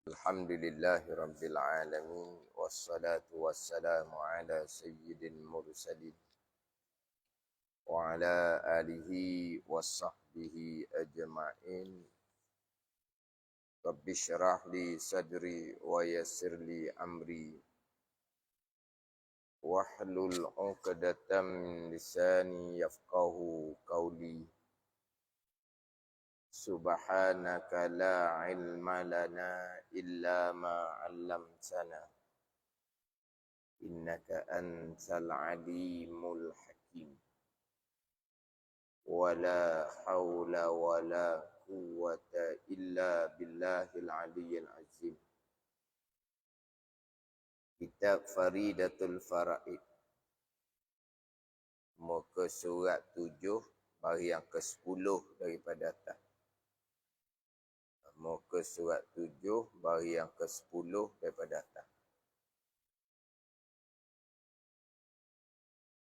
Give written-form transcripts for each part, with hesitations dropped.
Alhamdulillahi Rabbil Alamin. Wassalatu wassalamu ala sayyidil mursalin. Wa ala alihi wa sahbihi ajma'in. Rabbi syrah li sadri wa yassir li amri. Wahlul uqdatam min lisani yafqahu qawli. Subhanaka la ilma lana illa ma 'allamtana. Innaka antal alimul hakim. Wala hawla wala quwwata illa billahil aliyyil azim. Kitab Faridatul Faraid. Muka surat 7 baris yang ke-10 daripada atas. Muka surat 7 baris yang ke-10 daripada atas.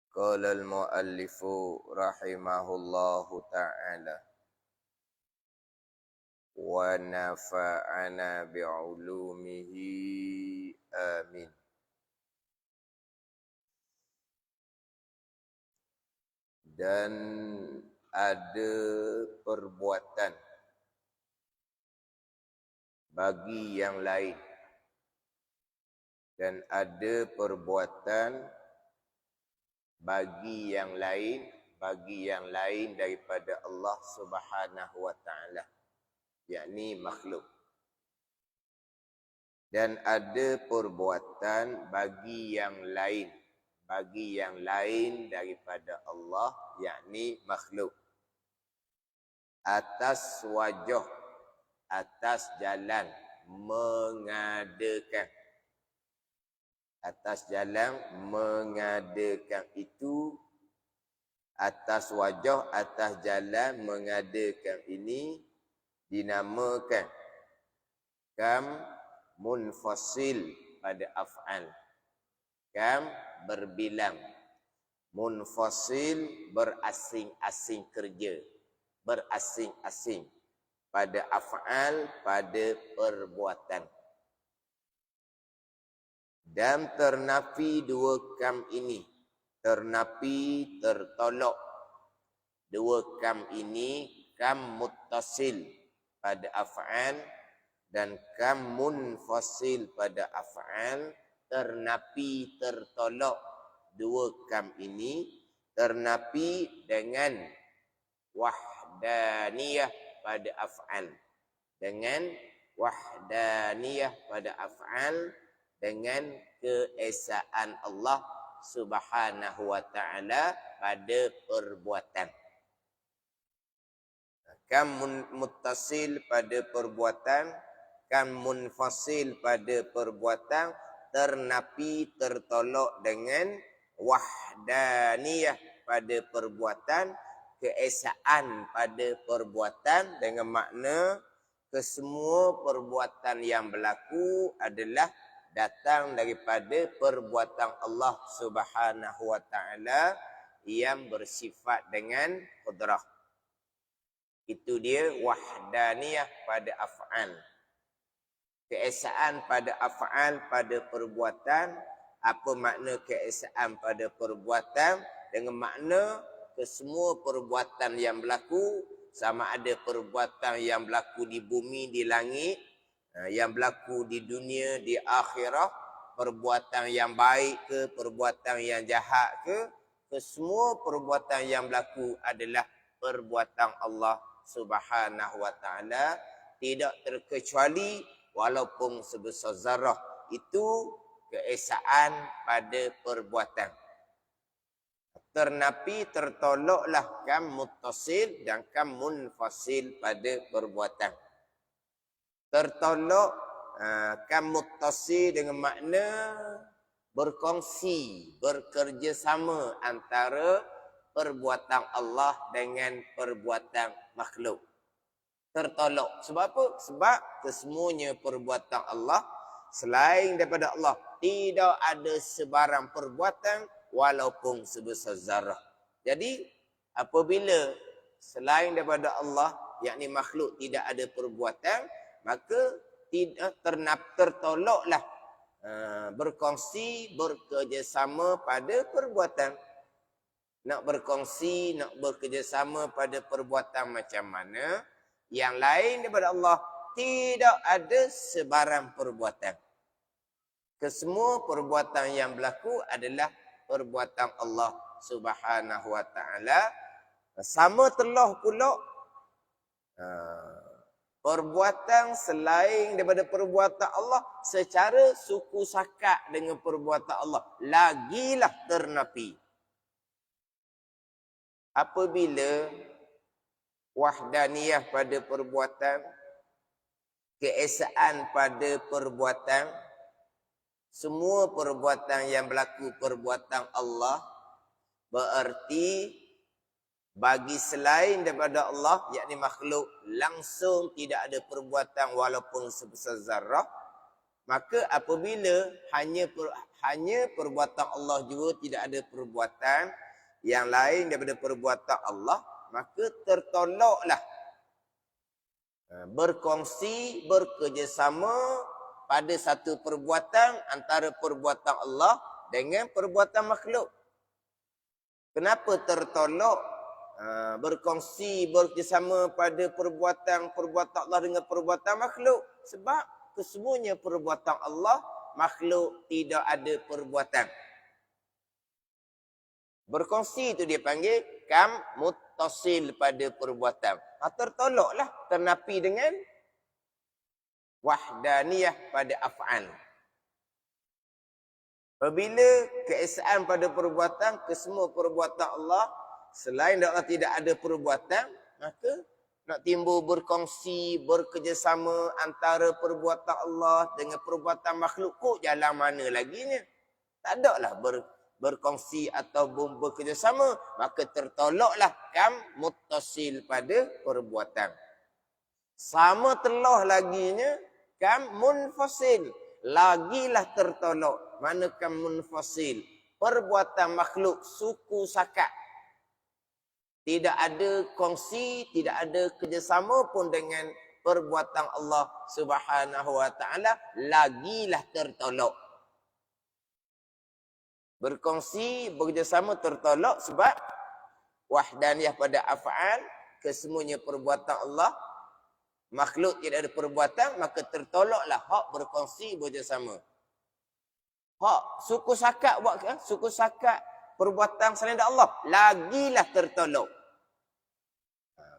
Qala al-muallifu rahimahullahu ta'ala wa nafa'ana bi'ulumihi amin. Dan ada perbuatan bagi yang lain. Dan ada perbuatan bagi yang lain daripada Allah Subhanahu wa taala, yakni makhluk. Dan ada perbuatan bagi yang lain daripada Allah, yakni makhluk, atas wajah, atas jalan mengadakan. Atas jalan mengadakan itu, atas wajah, atas jalan mengadakan ini dinamakan kam munfasil pada af'al. Kam berbilang, munfasil berasing-asing kerja, berasing-asing, pada af'al, pada perbuatan. Dan ternafi dua kam ini, ternafi, tertolak. Dua kam ini, kam muttasil pada af'al dan kam munfasil pada af'al, ternafi, tertolak. Dua kam ini ternafi dengan wahdaniyah pada af'al. Dengan wahdaniyah pada af'al, dengan keesaan Allah Subhanahu wa taala pada perbuatan. Kam muttasil pada perbuatan, kam munfasil pada perbuatan, ternafi, tertolak dengan wahdaniyah pada perbuatan, keesaan pada perbuatan, dengan makna kesemua perbuatan yang berlaku adalah datang daripada perbuatan Allah Subhanahu wa taala yang bersifat dengan qudrah. Itu dia wahdaniyah pada af'al. Keesaan pada af'al, pada perbuatan. Apa makna keesaan pada perbuatan? Dengan makna kesemua perbuatan yang berlaku, sama ada perbuatan yang berlaku di bumi, di langit, yang berlaku di dunia, di akhirat, perbuatan yang baik ke, perbuatan yang jahat ke, kesemua perbuatan yang berlaku adalah perbuatan Allah Subhanahu wa taala, tidak terkecuali walaupun sebesar zarah. Itu keesaan pada perbuatan. Ternafi, tertolaklah kam muttasil dan kam munfasil pada perbuatan. Tertolak kam muttasil dengan makna berkongsi, bekerjasama antara perbuatan Allah dengan perbuatan makhluk. Tertolak. Sebab apa? Sebab kesemuanya perbuatan Allah, selain daripada Allah, tidak ada sebarang perbuatan walaupun sebesar zarah. Jadi, apabila selain daripada Allah, yakni makhluk, tidak ada perbuatan, maka tidak tertolaklah berkongsi, bekerjasama pada perbuatan. Nak berkongsi, nak bekerjasama pada perbuatan macam mana, yang lain daripada Allah, tidak ada sebarang perbuatan. Kesemua perbuatan yang berlaku adalah perbuatan Allah Subhanahu wa taala. Sama telah pula perbuatan selain daripada perbuatan Allah secara suku sakak dengan perbuatan Allah lagilah ternapi. Apabila wahdaniyah pada perbuatan, keesaan pada perbuatan, semua perbuatan yang berlaku perbuatan Allah, berarti bagi selain daripada Allah, yakni makhluk, langsung tidak ada perbuatan walaupun sebesar zarrah. Maka apabila hanya perbuatan Allah juga tidak ada perbuatan yang lain daripada perbuatan Allah, maka tertolaklah berkongsi, bekerjasama pada satu perbuatan antara perbuatan Allah dengan perbuatan makhluk. Kenapa tertolak berkongsi, bekerjasama pada perbuatan Allah dengan perbuatan makhluk? Sebab kesemuanya perbuatan Allah, makhluk tidak ada perbuatan. Berkongsi itu dia panggil kam muttasil pada perbuatan. Tertolaklah, ternapi dengan wahdaniyah pada af'al. Apabila keesaan pada perbuatan, kesemua perbuatan Allah, selain Allah tidak ada perbuatan, maka nak timbul berkongsi, bekerjasama antara perbuatan Allah dengan perbuatan makhluk, kok jalan mana lagi ni? Tak ada lah berkongsi atau bekerjasama, maka tertolaklah kam muttasil pada perbuatan. Sama telah laginya kam munfasil, lagilah tertolak. Mana kam munfasil? Perbuatan makhluk suku sakak. Tidak ada kongsi, tidak ada kerjasama pun dengan perbuatan Allah Subhanahu wa taala, lagilah tertolak. Berkongsi, bekerjasama tertolak sebab wahdaniyah pada af'al, kesemuanya perbuatan Allah, makhluk tidak ada perbuatan, maka tertolaklah hak berkongsi, bekerjasama. Hak suku sakak buat kan? Suku sakak perbuatan selain Allah, lagilah tertolak.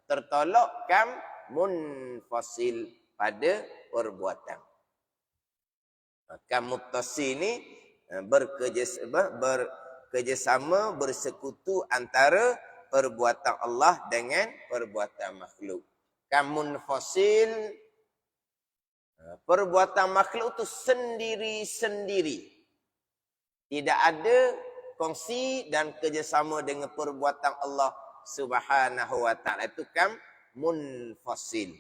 Tertolak kam munfasil pada perbuatan. Kam muttasil ni bekerjasama, bersekutu antara perbuatan Allah dengan perbuatan makhluk. Kam munfasil, perbuatan makhluk itu sendiri-sendiri. Tidak ada kongsi dan kerjasama dengan perbuatan Allah Subhanahu wa taala. Itu kam munfasil.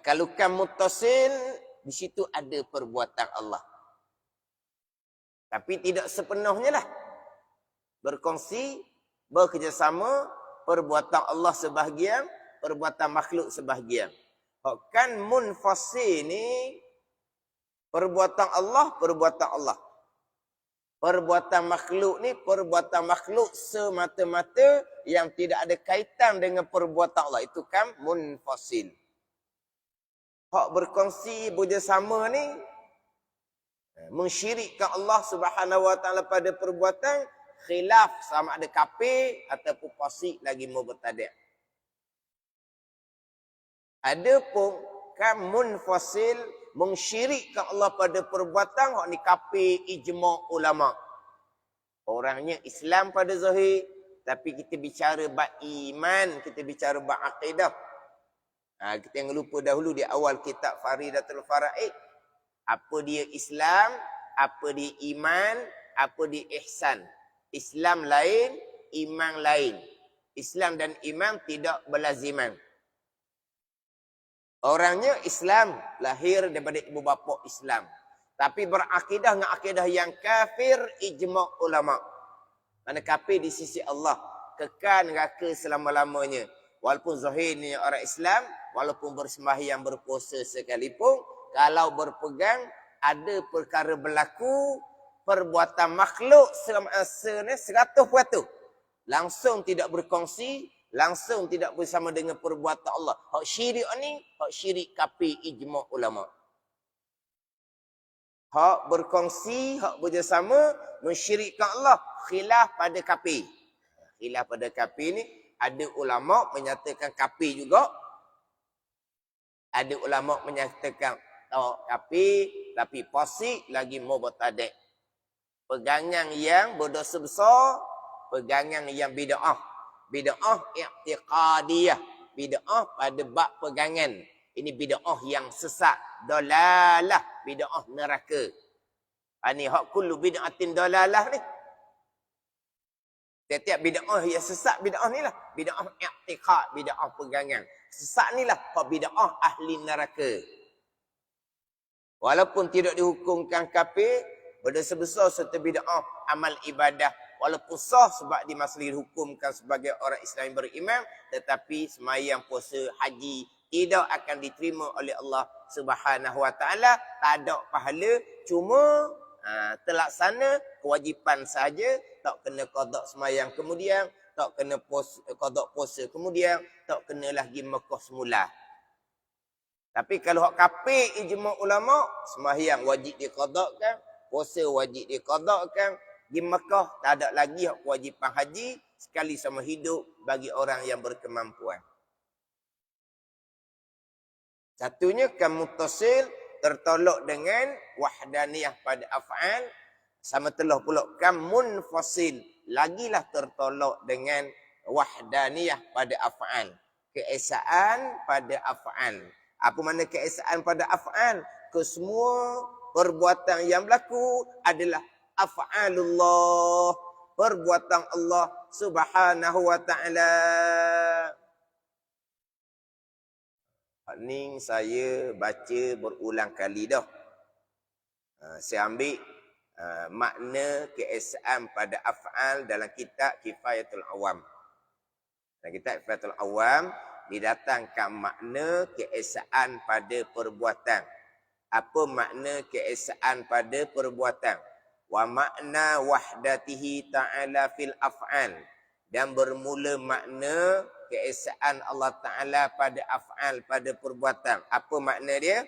Kalau kam muttasil, di situ ada perbuatan Allah. Tapi tidak sepenuhnya lah. Berkongsi, bekerjasama, perbuatan Allah sebahagian, perbuatan makhluk sebahagian. Kan munfasil ni perbuatan Allah, perbuatan Allah. Perbuatan makhluk ni perbuatan makhluk semata-mata yang tidak ada kaitan dengan perbuatan Allah. Itu kan munfasil. Hak berkongsi, bekerjasama ni mensyirikkan Allah Subhanahu wa taala pada perbuatan, khilaf sama ada kafir ataupun fasik lagi mubtadi'. Adapun kam munfasil, mensyirikkan Allah pada perbuatan, hak ni kafir ijma' ulama. Orangnya Islam pada zahir, tapi kita bicara bab iman, kita bicara bab akidah. Kita yang lupa dahulu di awal kitab Faridatul Faraid. Apa dia Islam, apa dia iman, apa dia ihsan. Islam lain, iman lain. Islam dan iman tidak berlaziman. Orangnya Islam, lahir daripada ibu bapa Islam. Tapi berakidah dengan akidah yang kafir, ijma' ulama. Mana kafir di sisi Allah, kekal neraka selama-lamanya. Walaupun zahirnya orang Islam, walaupun bersembahyang, berpuasa sekalipun, kalau berpegang ada perkara berlaku, perbuatan makhluk semasa ni 100%. Langsung tidak berkongsi, langsung tidak bersama dengan perbuatan Allah. Hak syirik ni, hak syirik kafir ijma' ulama. Hak berkongsi, hak bersama, mensyirikkan Allah, khilaf pada kafir. Khilaf pada kafir ni, ada ulama menyatakan kafir juga. Ada ulama menyatakan kafir, tapi fasik lagi mubtadi'. Pegangan yang berdosa besar, pegangan yang bid'ah. Bid'ah i'tiqadiyah. Bid'ah pada bab pegangan. Ini bid'ah yang sesat. Dalalah. Bid'ah neraka. Ini hak kullu bid'atin dalalah ni. Tiap-tiap bid'ah yang sesat, bid'ah ni lah. Bid'ah i'tiqad, bid'ah pegangan. Sesat ni lah hak bid'ah ahli neraka. Walaupun tidak dihukumkan kafir, berdosa besar serta bid'ah amal ibadah. Walaupun sah sebab dia masih dihukumkan sebagai orang Islam yang beriman, tetapi semayang, puasa, haji tidak akan diterima oleh Allah Subhanahu Wa Taala. Tak ada pahala, cuma terlaksana kewajipan saja, tak kena qada semayang kemudian, tak kena qada puasa kemudian, tak kena lagi Mekah semula. Tapi kalau hak kafir ijma' ulama, sembahyang wajib diqadakan, puasa wajib diqadakan, di Mekah tak ada lagi hak kewajipan haji sekali sama hidup bagi orang yang berkemampuan. Satunya kan muttasil, tertolak dengan wahdaniyah pada af'al, sama telah pula kan munfasil, lagilah tertolak dengan wahdaniyah pada af'al. Keesaan pada af'al. Apa makna keesaan pada af'al? Kesemua perbuatan yang berlaku adalah af'alullah, perbuatan Allah Subhanahu Wa Taala. Ini saya baca berulang kali dah. Saya ambil makna keesaan pada af'al dalam kitab Kifayatul Awam. Dalam kitab Kifayatul Awam didatangkan makna keesaan pada perbuatan. Apa makna keesaan pada perbuatan? Wa makna wahdatihi ta'ala fil af'al. Dan bermula makna keesaan Allah Ta'ala pada af'al, pada perbuatan. Apa makna dia?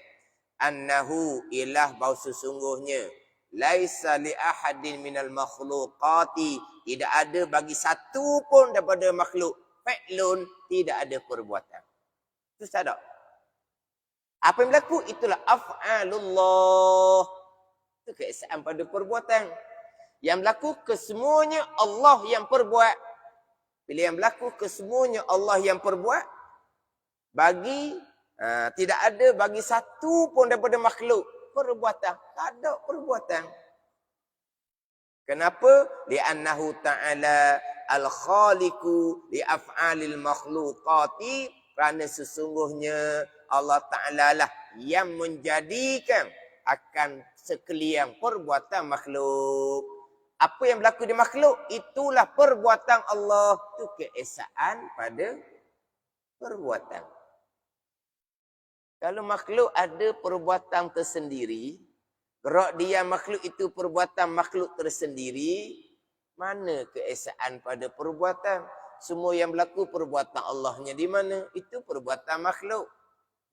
Annahu ilah bahawa sesungguhnya laisa li ahadin minal makhluqati, tidak ada bagi satu pun daripada makhluk, fa'lun, tidak ada perbuatan. Itu sadar. Apa yang berlaku? Itulah af'alullah. Itu keesaan pada perbuatan. Yang berlaku kesemuanya Allah yang perbuat. Bila yang berlaku kesemuanya Allah yang perbuat, bagi tidak ada bagi satu pun daripada makhluk perbuatan. Tak ada perbuatan. Kenapa? Li'annahu ta'ala al-khaliqu li'af'alil makhluqati. Kerana sesungguhnya Allah Ta'ala lah yang menjadikan akan sekalian perbuatan makhluk. Apa yang berlaku di makhluk, itulah perbuatan Allah. Itu keesaan pada perbuatan. Kalau makhluk ada perbuatan tersendiri, gerak dia makhluk itu perbuatan makhluk tersendiri, mana keesaan pada perbuatan? Semua yang berlaku perbuatan Allahnya di mana? Itu perbuatan makhluk.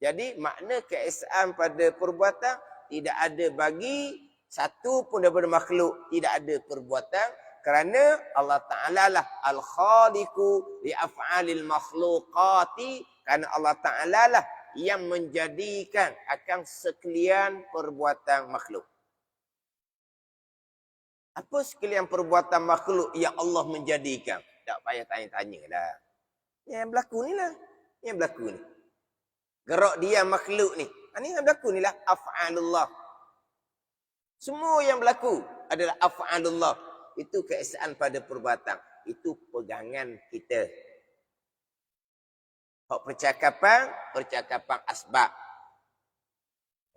Jadi makna keesaan pada perbuatan, tidak ada bagi satu pun daripada makhluk, tidak ada perbuatan, kerana Allah Ta'ala lah al-khaliqu li af'alil makhluqati, kerana Allah Ta'ala lah yang menjadikan akan sekalian perbuatan makhluk. Apa sekalian perbuatan makhluk yang Allah menjadikan? Tak payah tanya-tanya lah. Yang berlaku ni lah. Yang berlaku ni. Gerak dia makhluk ni. Ini yang berlaku ni lah af'alullah. Semua yang berlaku adalah af'alullah. Itu keesaan pada perbuatan. Itu pegangan kita. Hak percakapan, percakapan asbab.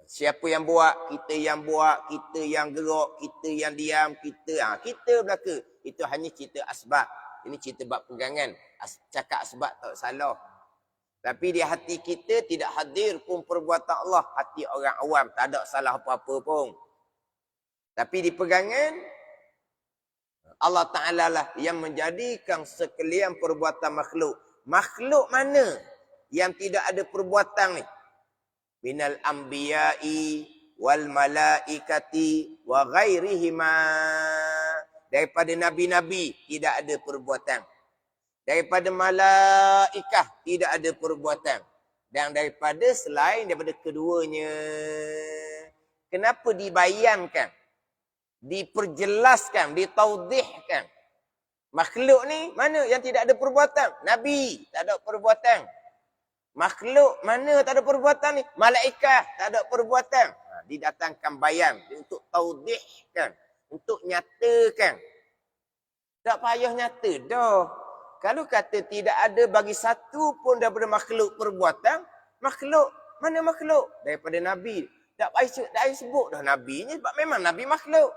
Siapa yang buat, kita yang buat, kita yang gerak, kita yang diam, kita belaka. Itu hanya cerita asbab. Ini cerita bab pegangan. Cakap asbab tak salah. Tapi di hati kita tidak hadir pun perbuatan Allah. Hati orang awam. Tak ada salah apa-apa pun. Tapi di pegangan, Allah Ta'ala lah yang menjadikan sekalian perbuatan makhluk. Makhluk mana yang tidak ada perbuatan ni? Minal anbiya'i wal malaikati wa ghairihima. Daripada nabi-nabi tidak ada perbuatan. Daripada malaikah tidak ada perbuatan. Dan daripada selain daripada keduanya. Kenapa dibayangkan? Diperjelaskan, ditaudihkan. Makhluk ni mana yang tidak ada perbuatan? Nabi tak ada perbuatan. Makhluk mana tak ada perbuatan ni? Malaikat tak ada perbuatan. Didatangkan bayan untuk taudihkan, untuk nyatakan. Tak payah nyata dah. Kalau kata tidak ada bagi satu pun daripada makhluk perbuatan, makhluk, mana makhluk? Daripada Nabi. Tak payah sebut dah Nabi ni sebab memang Nabi makhluk.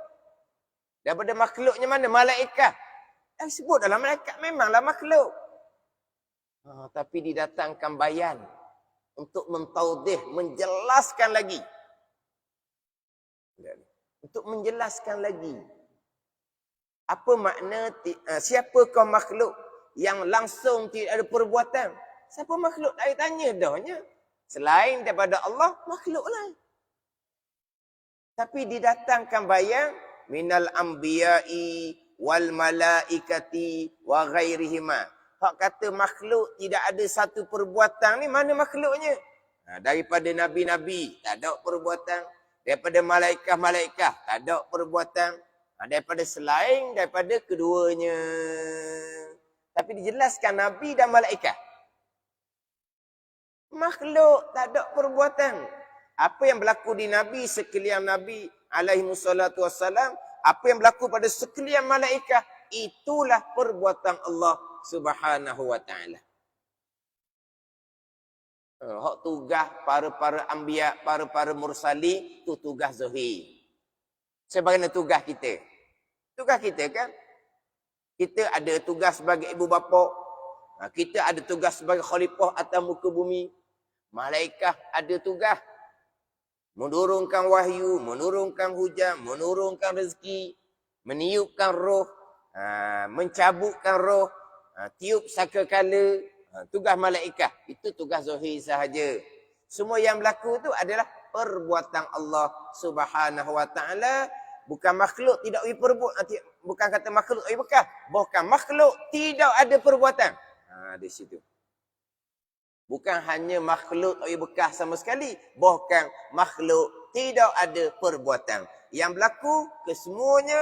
Daripada makhluknya mana? Malaikat. Tak sebut dalam malaikat memanglah makhluk. Tapi didatangkan bayan untuk mentaudih, menjelaskan lagi. Untuk menjelaskan lagi. Apa makna, siapakah makhluk yang langsung tidak ada perbuatan? Siapa makhluk? Tak tanya dahnya. Selain daripada Allah, makhluk lain. Tapi didatangkan bayan minal anbiya'i wal malaikati wa ghairihima. Hak kata makhluk tidak ada satu perbuatan ni, mana makhluknya? Daripada nabi-nabi tak ada perbuatan. Daripada malaikat-malaikat tak ada perbuatan. Daripada selain daripada keduanya. Tapi dijelaskan Nabi dan malaikat. Makhluk tak ada perbuatan. Apa yang berlaku di Nabi, sekalian Nabi alaihi wassalatu wassalam, apa yang berlaku pada sekalian malaikat, itulah perbuatan Allah Subhanahu wa ta'ala. Hak tugas para anbiya, para mursali, tu tugas zahir. Sebagaimana tugas kita. Tugas kita kan? Kita ada tugas sebagai ibu bapa. Kita ada tugas sebagai khalifah atas muka bumi. Malaikat ada tugas. Menurunkan wahyu, menurunkan hujan, menurunkan rezeki. Meniupkan roh. Mencabutkan roh. Tiup sakakala. Tugas malaikat. Itu tugas zahir sahaja. Semua yang berlaku itu adalah perbuatan Allah Subhanahu wa ta'ala. Bukan makhluk tidak boleh perbuat. Bukan kata makhluk tak boleh bekas. Bukan makhluk tidak ada perbuatan. Di situ. Bukan hanya makhluk tak boleh bekas sama sekali. Bahkan makhluk tidak ada perbuatan. Yang berlaku kesemuanya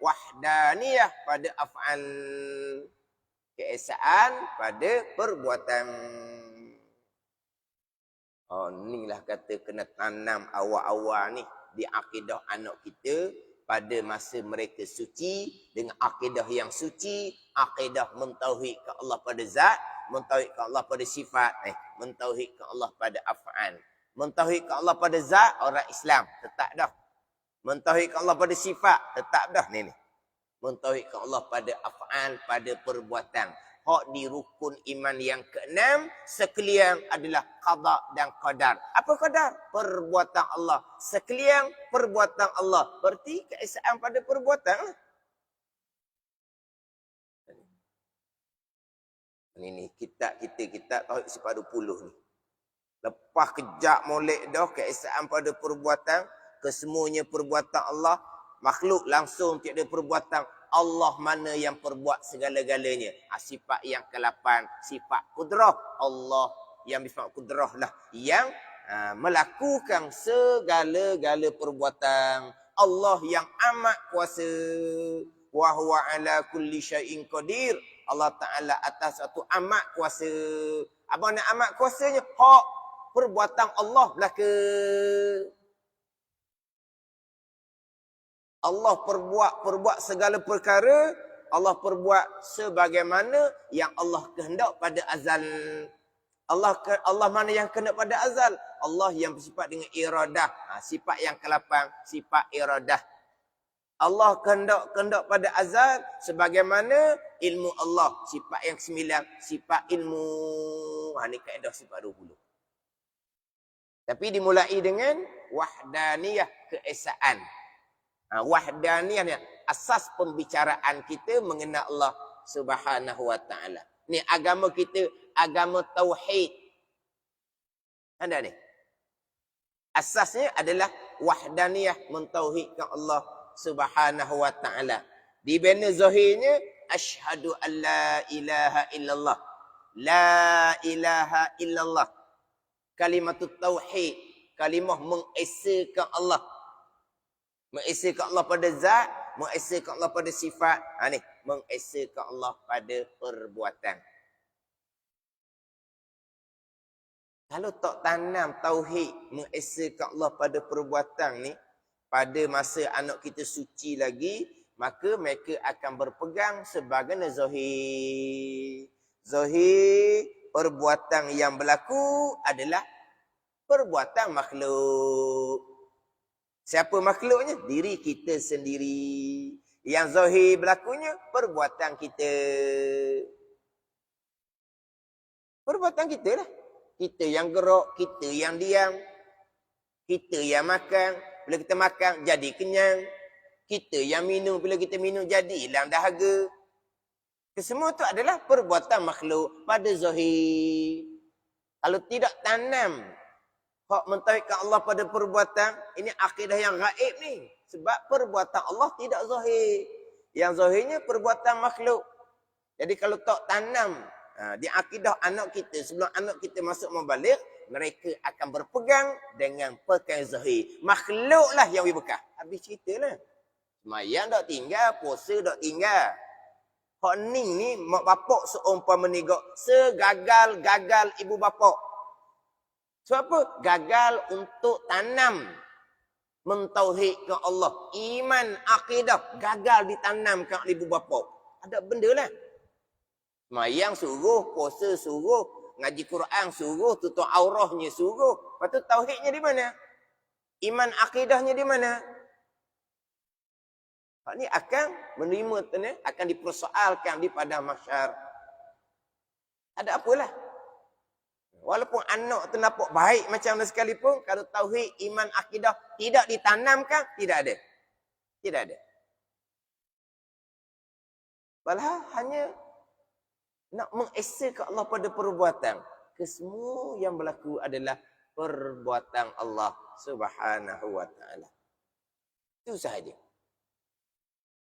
wahdaniyah pada af'al. Keesaan pada perbuatan. Inilah kata kena tanam awal-awal ni. Di akidah anak kita pada masa mereka suci dengan akidah yang suci, akidah mentauhidkan Allah pada zat, mentauhidkan Allah pada sifat, mentauhidkan Allah pada af'al. Mentauhidkan Allah pada zat orang Islam tetap dah. Mentauhidkan Allah pada sifat tetap dah ni. Mentauhidkan Allah pada af'al, pada perbuatan. Hak di rukun iman yang keenam sekalian adalah qada dan qadar. Apa qadar? Perbuatan Allah. Sekalian perbuatan Allah. Berarti keesaan pada perbuatan. Ini kitab Tauhid Separuh Puluh ni. Lepas kejap molek dah keesaan pada perbuatan, kesemuanya perbuatan Allah, makhluk langsung tiada perbuatan. Allah mana yang perbuat segala-galanya. Sifat yang ke-8, sifat kudrah. Allah yang bersifat kudrah lah. Yang melakukan segala-gala perbuatan. Allah yang amat kuasa. Wa huwa ala kulli syai'in qadir. Allah Ta'ala atas satu amat kuasa. Apa nak amat kuasanya? Hak perbuatan Allah belaka. Allah perbuat segala perkara. Allah perbuat sebagaimana yang Allah kehendak pada azal. Allah mana yang kehendak pada azal? Allah yang bersifat dengan iradah. Sifat yang ke-8, sifat iradah. Allah kehendak pada azal sebagaimana ilmu Allah. Sifat yang ke-9, sifat ilmu. Ini kaedah sifat 20. Tapi dimulai dengan wahdaniyah, keesaan. Wahdaniyah ni asas pembicaraan kita mengenal Allah Subhanahu wa taala. Ni agama kita, agama tauhid. Ada ni. Asasnya adalah wahdaniyah, mentauhidkan Allah Subhanahu wa taala. Di bina zahirnya asyhadu an la ilaha illallah. La ilaha illallah. Kalimatut tauhid, kalimah mengesakan Allah. Mengesakan Allah pada zat, mengesakan Allah pada sifat. Ni, mengesakan Allah pada perbuatan. Kalau tak tanam tauhid, mengesakan Allah pada perbuatan ni, pada masa anak kita suci lagi, maka mereka akan berpegang sebagai zahir. Zahir, perbuatan yang berlaku adalah perbuatan makhluk. Siapa makhluknya? Diri kita sendiri. Yang zahir berlakunya, perbuatan kita. Perbuatan kita lah. Kita yang gerak, kita yang diam. Kita yang makan. Bila kita makan, jadi kenyang. Kita yang minum, bila kita minum, jadi hilang dahaga. Kesemua itu adalah perbuatan makhluk pada zahir. Kalau tidak tanam hak mentauhidkan Allah pada perbuatan, ini akidah yang gaib ni. Sebab perbuatan Allah tidak zahir. Yang zahirnya perbuatan makhluk. Jadi kalau tak tanam di akidah anak kita, sebelum anak kita masuk membalik, mereka akan berpegang dengan perkara zahir. Makhluklah yang bekas. Habis ceritalah. Semayang tak tinggal, puasa tak tinggal. Hak ni mak bapak seumpama menigak segagal-gagal ibu bapak. Sebab apa? Gagal untuk tanam mentauhidkan Allah. Iman, akidah gagal ditanamkan oleh ibu bapak. Ada benda lah. Semayang suruh, puasa suruh, ngaji Quran suruh, tutup aurahnya suruh. Lepas tu tauhidnya di mana? Iman, akidahnya di mana? Hak ni akan menerima, akan dipersoalkan di padang mahsyar. Ada apalah. Walaupun anak tu nampak baik macam mana sekalipun, kalau tauhid, iman, akidah tidak ditanamkan, tidak ada. Tidak ada. Walau hanya nak mengesakan Allah pada perbuatan. Kesemua yang berlaku adalah perbuatan Allah Subhanahu wa taala. Itu sahaja.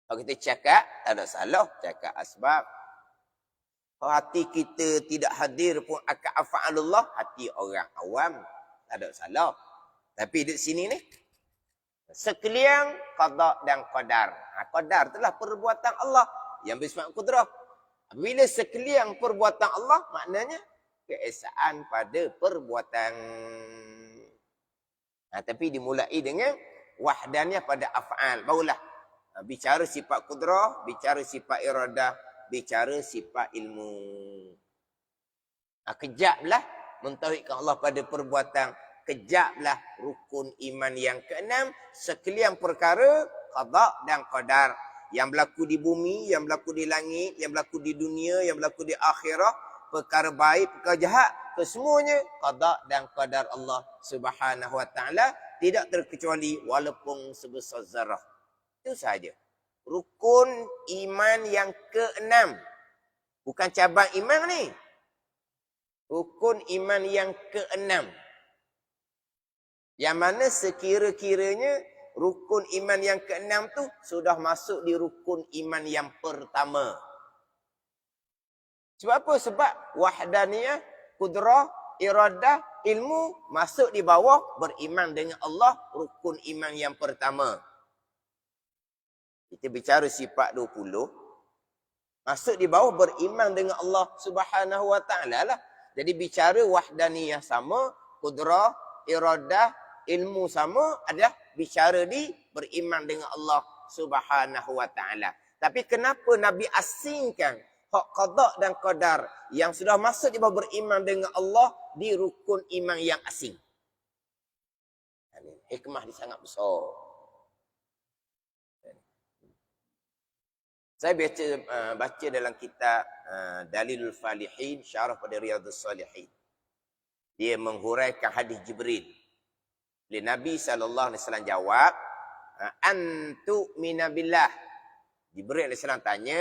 Kalau kita cakap, tak ada salah. Cakap asbab. Kalau hati kita tidak hadir pun akan afa'alullah, hati orang awam. Tak ada salah. Tapi di sini ni, sekalian qada dan qadar. Qadar itulah perbuatan Allah yang bersifat kudrah. Bila sekalian perbuatan Allah, maknanya keesaan pada perbuatan. Tapi dimulai dengan wahdaniyah pada af'al. Barulah bicara sifat kudrah, bicara sifat iradah, bicara sifat ilmu. Kejaplah mentauhidkan Allah pada perbuatan. Kejaplah rukun iman yang ke-6. Sekalian perkara qada dan qadar. Yang berlaku di bumi, yang berlaku di langit, yang berlaku di dunia, yang berlaku di akhirah. Perkara baik, perkara jahat. Kesemuanya qada dan qadar Allah Subhanahu wa ta'ala. Tidak terkecuali walaupun sebesar zarah. Itu sahaja. Rukun iman yang ke-6. Bukan cabang iman ni. Rukun iman yang ke-6. Yang mana sekira-kiranya rukun iman yang ke-6 tu sudah masuk di rukun iman yang pertama. Sebab apa? Sebab wahdaniyah, kudrah, iradah, ilmu masuk di bawah beriman dengan Allah, rukun iman yang pertama. Kita bicara sifat 20. Masuk di bawah beriman dengan Allah Subhanahu wa ta'ala lah. Jadi bicara wahdaniyah sama, kudrah, iradah, ilmu sama, adalah bicara di beriman dengan Allah Subhanahu wa ta'ala. Tapi kenapa Nabi asingkan hak qada dan qadar yang sudah masuk di bawah beriman dengan Allah di rukun iman yang asing? Hikmah dia sangat besar. Saya baca dalam kitab Dalilul Falihin, syarah pada Riyadhus Salihin. Dia menghuraikan hadis Jibril. Nabi SAW jawab, antu minabillah. Jibril AS tanya,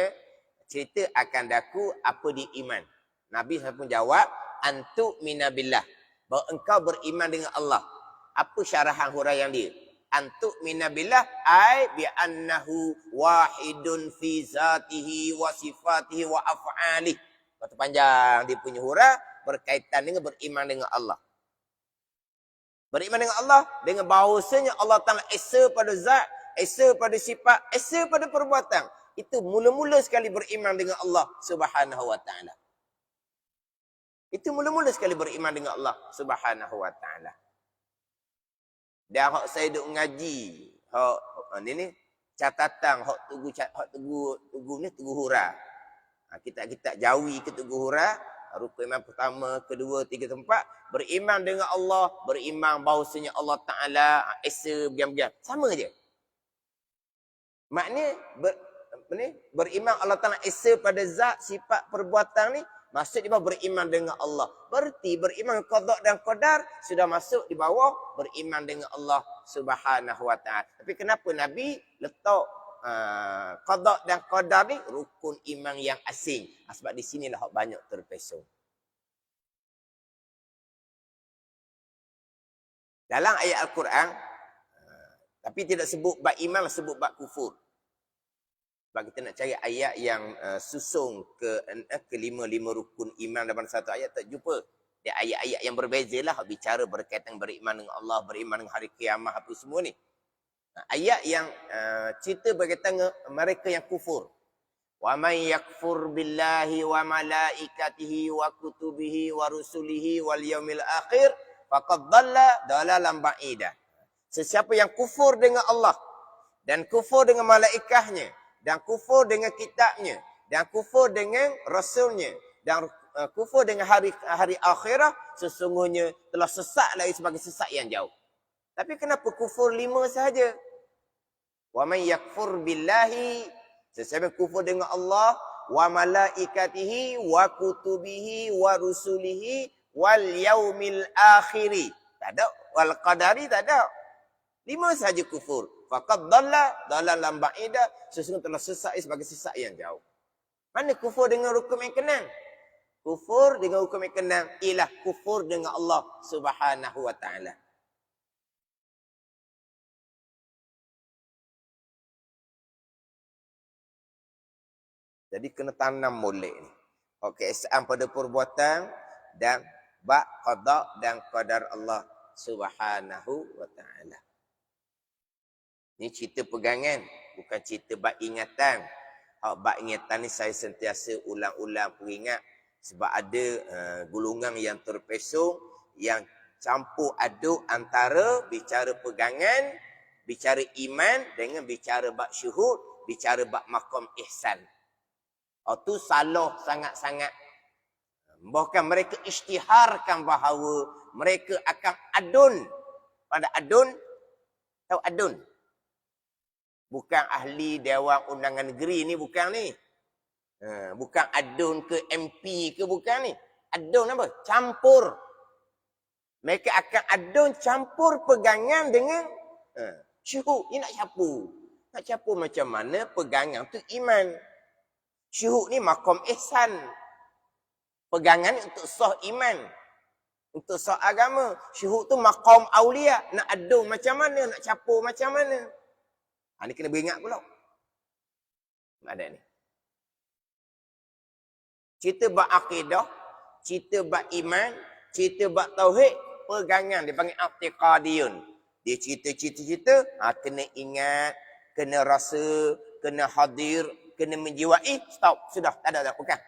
cerita akan daku apa di iman. Nabi SAW pun jawab, antu minabillah. Bahawa engkau beriman dengan Allah. Apa syarahan huraian dia? Antu minabillah ay bi annahu wahidun fi zatihi wa sifatihi wa af'alih. Kata panjang dia punya hurah berkaitan dengan beriman dengan Allah. Beriman dengan Allah dengan bahawasanya Allah Ta'ala esa pada zat, esa pada sifat, esa pada perbuatan. Itu mula-mula sekali beriman dengan Allah Subhanahu wa taala. Itu mula-mula sekali beriman dengan Allah Subhanahu wa taala. Dan hak saya duk ngaji, hak ni catatan hak tugu ni tugu hura. Kitab-kitab Jawi ke tugu hura, rukun iman pertama, kedua, tiga, empat, beriman dengan Allah, beriman bahawasanya Allah Taala esa biar-biar. Sama je. Maknanya beriman Allah Taala esa pada zat, sifat, perbuatan ni maksud dia beriman dengan Allah. Berarti beriman qada dan qadar sudah masuk di bawah beriman dengan Allah Subhanahu wa taala. Tapi kenapa Nabi letak qada dan qadar ni rukun iman yang asing? Sebab di sinilah banyak terpesong. Dalam ayat Al-Quran tapi tidak sebut bab iman, sebut bab kufur. Sebab kita nak cari ayat yang susung ke lima rukun iman dalam satu ayat, tak jumpa. Dia ayat-ayat yang berbeza lah, bicara berkaitan beriman dengan Allah, beriman dengan hari kiamat, apa semua ni. Ayat yang cerita berkaitan dengan mereka yang kufur. Wa may yakfur billahi wa malaikatihi wa kutubihi wa rusulihi wal yaumil akhir faqad dhalla dhalalan ba'ida. Sesiapa yang kufur dengan Allah dan kufur dengan malaikatnya, dan kufur dengan kitabnya, dan kufur dengan rasulnya, dan kufur dengan hari akhirat, sesungguhnya telah sesat lagi sebagai sesat yang jauh. Tapi kenapa kufur 5 sahaja? Wa may yakfur billahi, sesiapa kufur dengan Allah, wa malaikatihi, wa kutubihi, wa rusulihi, wal yaumil akhiri. Tak ada. Wal qadari tak ada. 5 sahaja kufur. Faqad dhalla dhalalan ba'ida, sesungguhnya telah sesat sebagai sesat yang jauh. Mana kufur dengan rukun yang keenam? Kufur dengan rukun yang keenam ialah kufur dengan Allah Subhanahu wa taala. Jadi kena tanam molek ni. Keesaan pada perbuatan dan bab qada dan qadar Allah Subhanahu wa taala. Ini cerita pegangan, bukan cerita bab ingatan. Bab ingatan ni saya sentiasa ulang-ulang peringat. Sebab ada golongan yang terpesong, yang campur aduk antara bicara pegangan, bicara iman dengan bicara bab syuhud, bicara bab maqam ihsan. Itu salah sangat-sangat. Bahkan mereka isytiharkan bahawa mereka akan adun pada adun. Tahu adun? Bukan ahli Dewan Undangan Negeri ni, bukan ni. Bukan adun ke MP ke, bukan ni. Adun apa? Campur. Mereka akan adun campur pegangan dengan syuhud. Ni nak campur. Nak campur macam mana pegangan tu iman. Syuhud ni maqam ihsan. Pegangan ni untuk sah iman. Untuk sah agama. Syuhud tu maqam awliya. Nak adun macam mana? Nak campur macam mana? Ini kena beringat pula. Ada ni. Cerita bab akidah, cerita bab iman, cerita bab tauhid, pegangan. Dia panggil i'tiqadiyun. Dia cerita-cerita, kena ingat, kena rasa, kena hadir, kena menjiwai. Stop. Sudah. Tak ada. Bukan.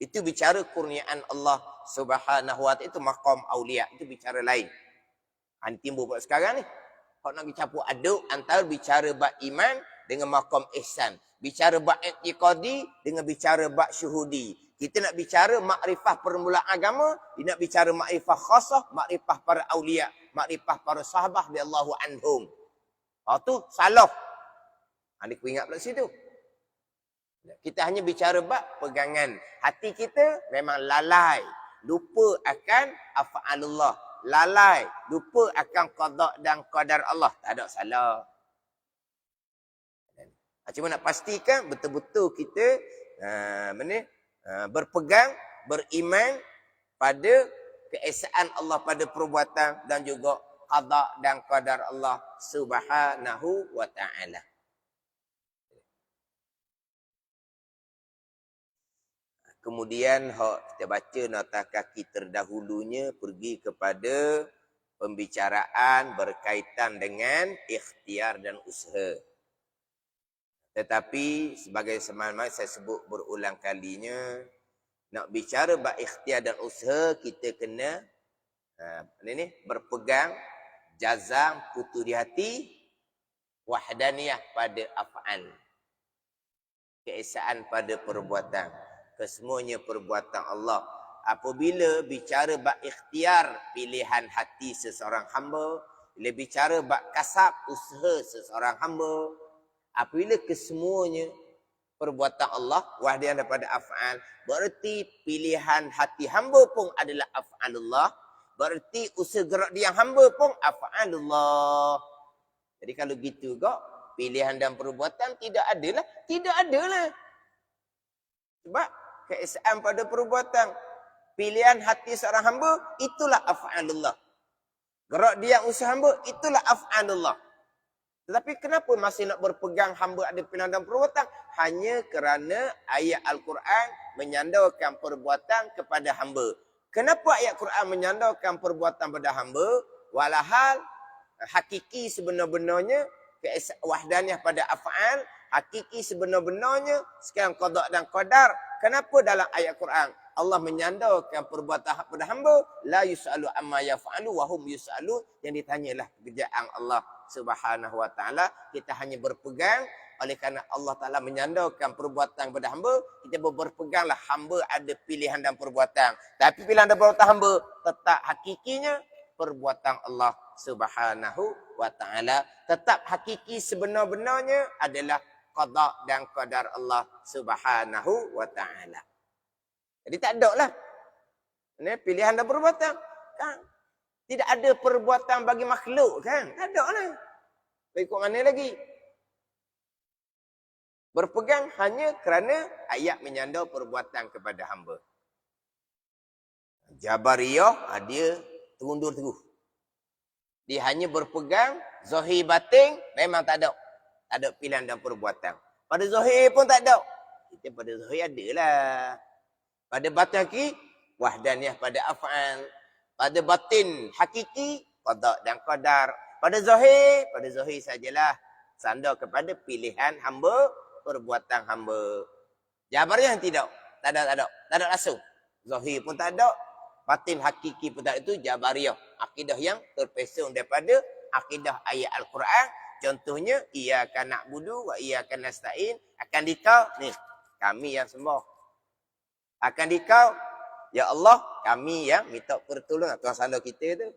Itu bicara kurniaan Allah Subhanahu wa ta'ala. Itu maqam awliya. Itu bicara lain. Timbul buat sekarang ni. Kalau nak campur aduk antara bicara bab iman dengan maqam ihsan. Bicara bab i'tiqadi dengan bicara bab syuhudi. Kita nak bicara makrifah permulaan agama, dia nak bicara makrifah khasah, makrifah para awliya, makrifah para sahabat radhiyallahu anhum. Tu salah. Dia ku ingat pula situ. Kita hanya bicara bab pegangan. Hati kita memang lalai. Lupa akan af'alullah. Lalai. Lupa akan qada dan qadar Allah. Tak ada salah. Cuma nak pastikan betul-betul kita berpegang, beriman pada keesaan Allah pada perbuatan dan juga qada dan qadar Allah Subhanahu wa ta'ala. Kemudian kita baca nota kaki terdahulunya pergi kepada pembicaraan berkaitan dengan ikhtiar dan usaha. Tetapi sebagai semangat saya sebut berulang kalinya, nak bicara bab ikhtiar dan usaha, kita kena berpegang jazam putu di hati, wahdaniyah pada af'al. Keesaan pada perbuatan. Kesemuanya perbuatan Allah. Apabila bicara bab ikhtiar, pilihan hati seseorang hamba, bila bicara bab kasab, usaha seseorang hamba, apabila kesemuanya perbuatan Allah, wahdian daripada af'al, berarti pilihan hati hamba pun adalah af'alullah, berarti usaha gerak dia hamba pun af'alullah. Jadi kalau gitu kok, pilihan dan perbuatan tidak adalah. Tidak adalah. Sebab keesaan pada perbuatan, pilihan hati seorang hamba, itulah af'alullah. Gerak dia usaha hamba, itulah af'alullah. Tetapi kenapa masih nak berpegang hamba ada pilihan dan perbuatan? Hanya kerana ayat Al-Quran menyandarkan perbuatan kepada hamba. Kenapa ayat Quran menyandarkan perbuatan pada hamba? Walahal hakiki sebenar-benarnya wahdaniyah pada af'al, hakiki sebenar-benarnya sekarang qada dan qadar. Kenapa dalam ayat Quran Allah menyandarkan perbuatan pada hamba? La yus'alu amma yaf'alu wa hum yus'alu. Yang ditanyalah pekerjaan Allah Subhanahu wa ta'ala. Kita hanya berpegang oleh kerana Allah Ta'ala menyandarkan perbuatan kepada hamba. Kita berpeganglah hamba ada pilihan dan perbuatan. Tapi pilihan dan perbuatan hamba tetap hakikinya perbuatan Allah Subhanahu wa ta'ala. Tetap hakiki sebenar-benarnya adalah qada dan qadar Allah Subhanahu wa ta'ala. Jadi tak ada lah pilihan dan perbuatan kan. Tidak ada perbuatan bagi makhluk kan. Tak ada lah. Ikut mana lagi? Berpegang hanya kerana ayat menyandar perbuatan kepada hamba. Jabariyah dia terundur teguh. Dia hanya berpegang zahir batin memang tak ada. Tak ada pilihan dan perbuatan. Pada zahir pun tak ada. Kita pada zahir adalah. Pada batin hakiki, wahdaniyah pada af'al. Pada batin hakiki, qada dan qadar. Pada zahir sajalah. Sandar kepada pilihan hamba, perbuatan hamba. Jabariyah tidak. Tak ada langsung. Zahir pun tak ada. Batin hakiki pun tak ada. Itu Jabariyah. Akidah yang terpesong daripada akidah ayat Al-Quran. Contohnya, iyyaka na'budu wa iyyaka nasta'in. Akan dikau, ni, kami yang sembah. Akan dikau, ya Allah, kami yang minta pertolongan. Tuhan salah kita tu.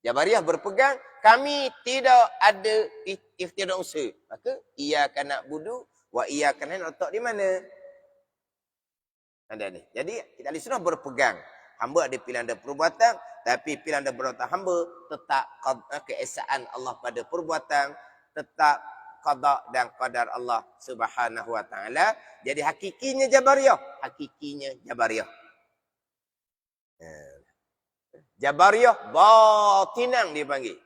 Jabariyah berpegang, kami tidak ada ikhtiar dan usaha. Maka, iyyaka na'budu wa iyyaka nasta'in. Letak di mana? Ada ni. Jadi, kita ahli sunnah berpegang. Hamba ada pilihan dan perbuatan. Tapi pilihan dan perbuatan hamba tetap keesaan Allah pada perbuatan. Tetap qada dan qadar Allah Subhanahu wa ta'ala. Jadi hakikinya Jabariyah. Hakikinya Jabariyah. Jabariyah batinang dia panggil.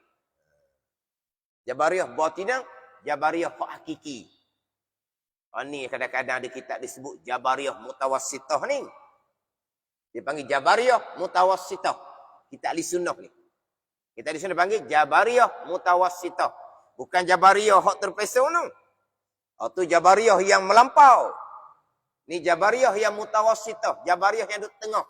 Jabariyah batinang. Jabariyah hakiki. Ni kadang-kadang ada kitab disebut Jabariyah mutawassitah ni. Dia panggil Jabariyah mutawassitah. Kita ahli sunnah ni. Kita ahli sunnah panggil Jabariyah mutawassitah. Bukan Jabariyah hak terpesong tu. Itu Jabariyah yang melampau. Ni Jabariyah yang mutawassitah. Jabariyah yang duduk tengah.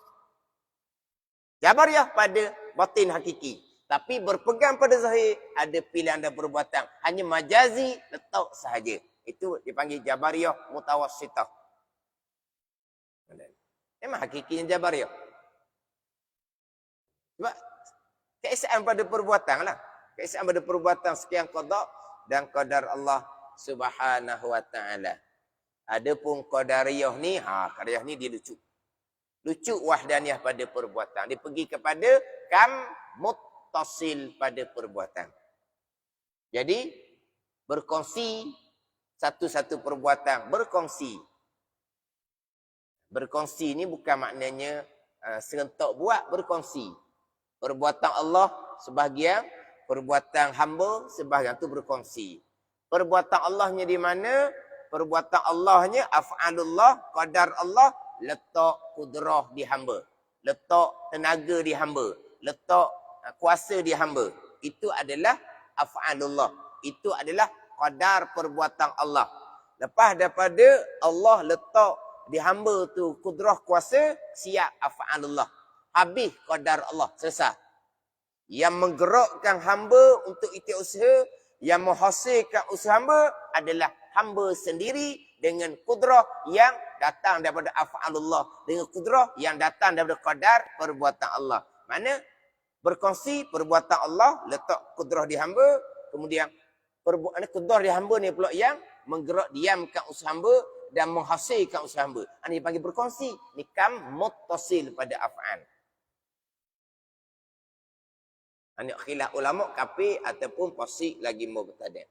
Jabariyah pada batin hakiki. Tapi berpegang pada zahir. Ada pilihan dan perbuatan. Hanya majazi letak sahaja. Itu dipanggil Jabariyah mutawassitah. Memang hakikinya Jabariyah. Sebab keesaan pada perbuatan lah. Keesaan pada perbuatan sekian qada dan qadar Allah Subhanahu wa ta'ala. Adapun qadariyah ni, qadariyah ni dia lucu. Lucu wahdaniyah pada perbuatan. Dia pergi kepada kam muttasil pada perbuatan. Jadi berkongsi satu-satu perbuatan, berkongsi. Berkongsi ni bukan maknanya serentak buat, berkongsi. Perbuatan Allah sebahagian, perbuatan hamba sebahagian tu berkongsi. Perbuatan Allahnya di mana? Perbuatan Allahnya af'alullah, qadar Allah, letak kudrah di hamba. Letak tenaga di hamba. Letak kuasa di hamba. Itu adalah af'alullah. Itu adalah qadar perbuatan Allah. Lepas daripada Allah letak di hamba tu kudrah kuasa, siap af'alullah. Habis qadar Allah, selesai. Yang menggerakkan hamba untuk ikhtiar usaha, yang menghasilkan usaha hamba adalah hamba sendiri dengan kudrah yang datang daripada af'alullah. Dengan kudrah yang datang daripada qadar perbuatan Allah. Mana? Berkongsi perbuatan Allah, letak kudrah di hamba, kemudian kudrah di hamba ni pula yang menggerak diamkan usaha hamba dan menghasilkan usaha hamba. Ini dipanggil berkongsi. Ni kam muttasil pada af'al. Ini khilaf ulama kafi ataupun fasik lagi mubtada'.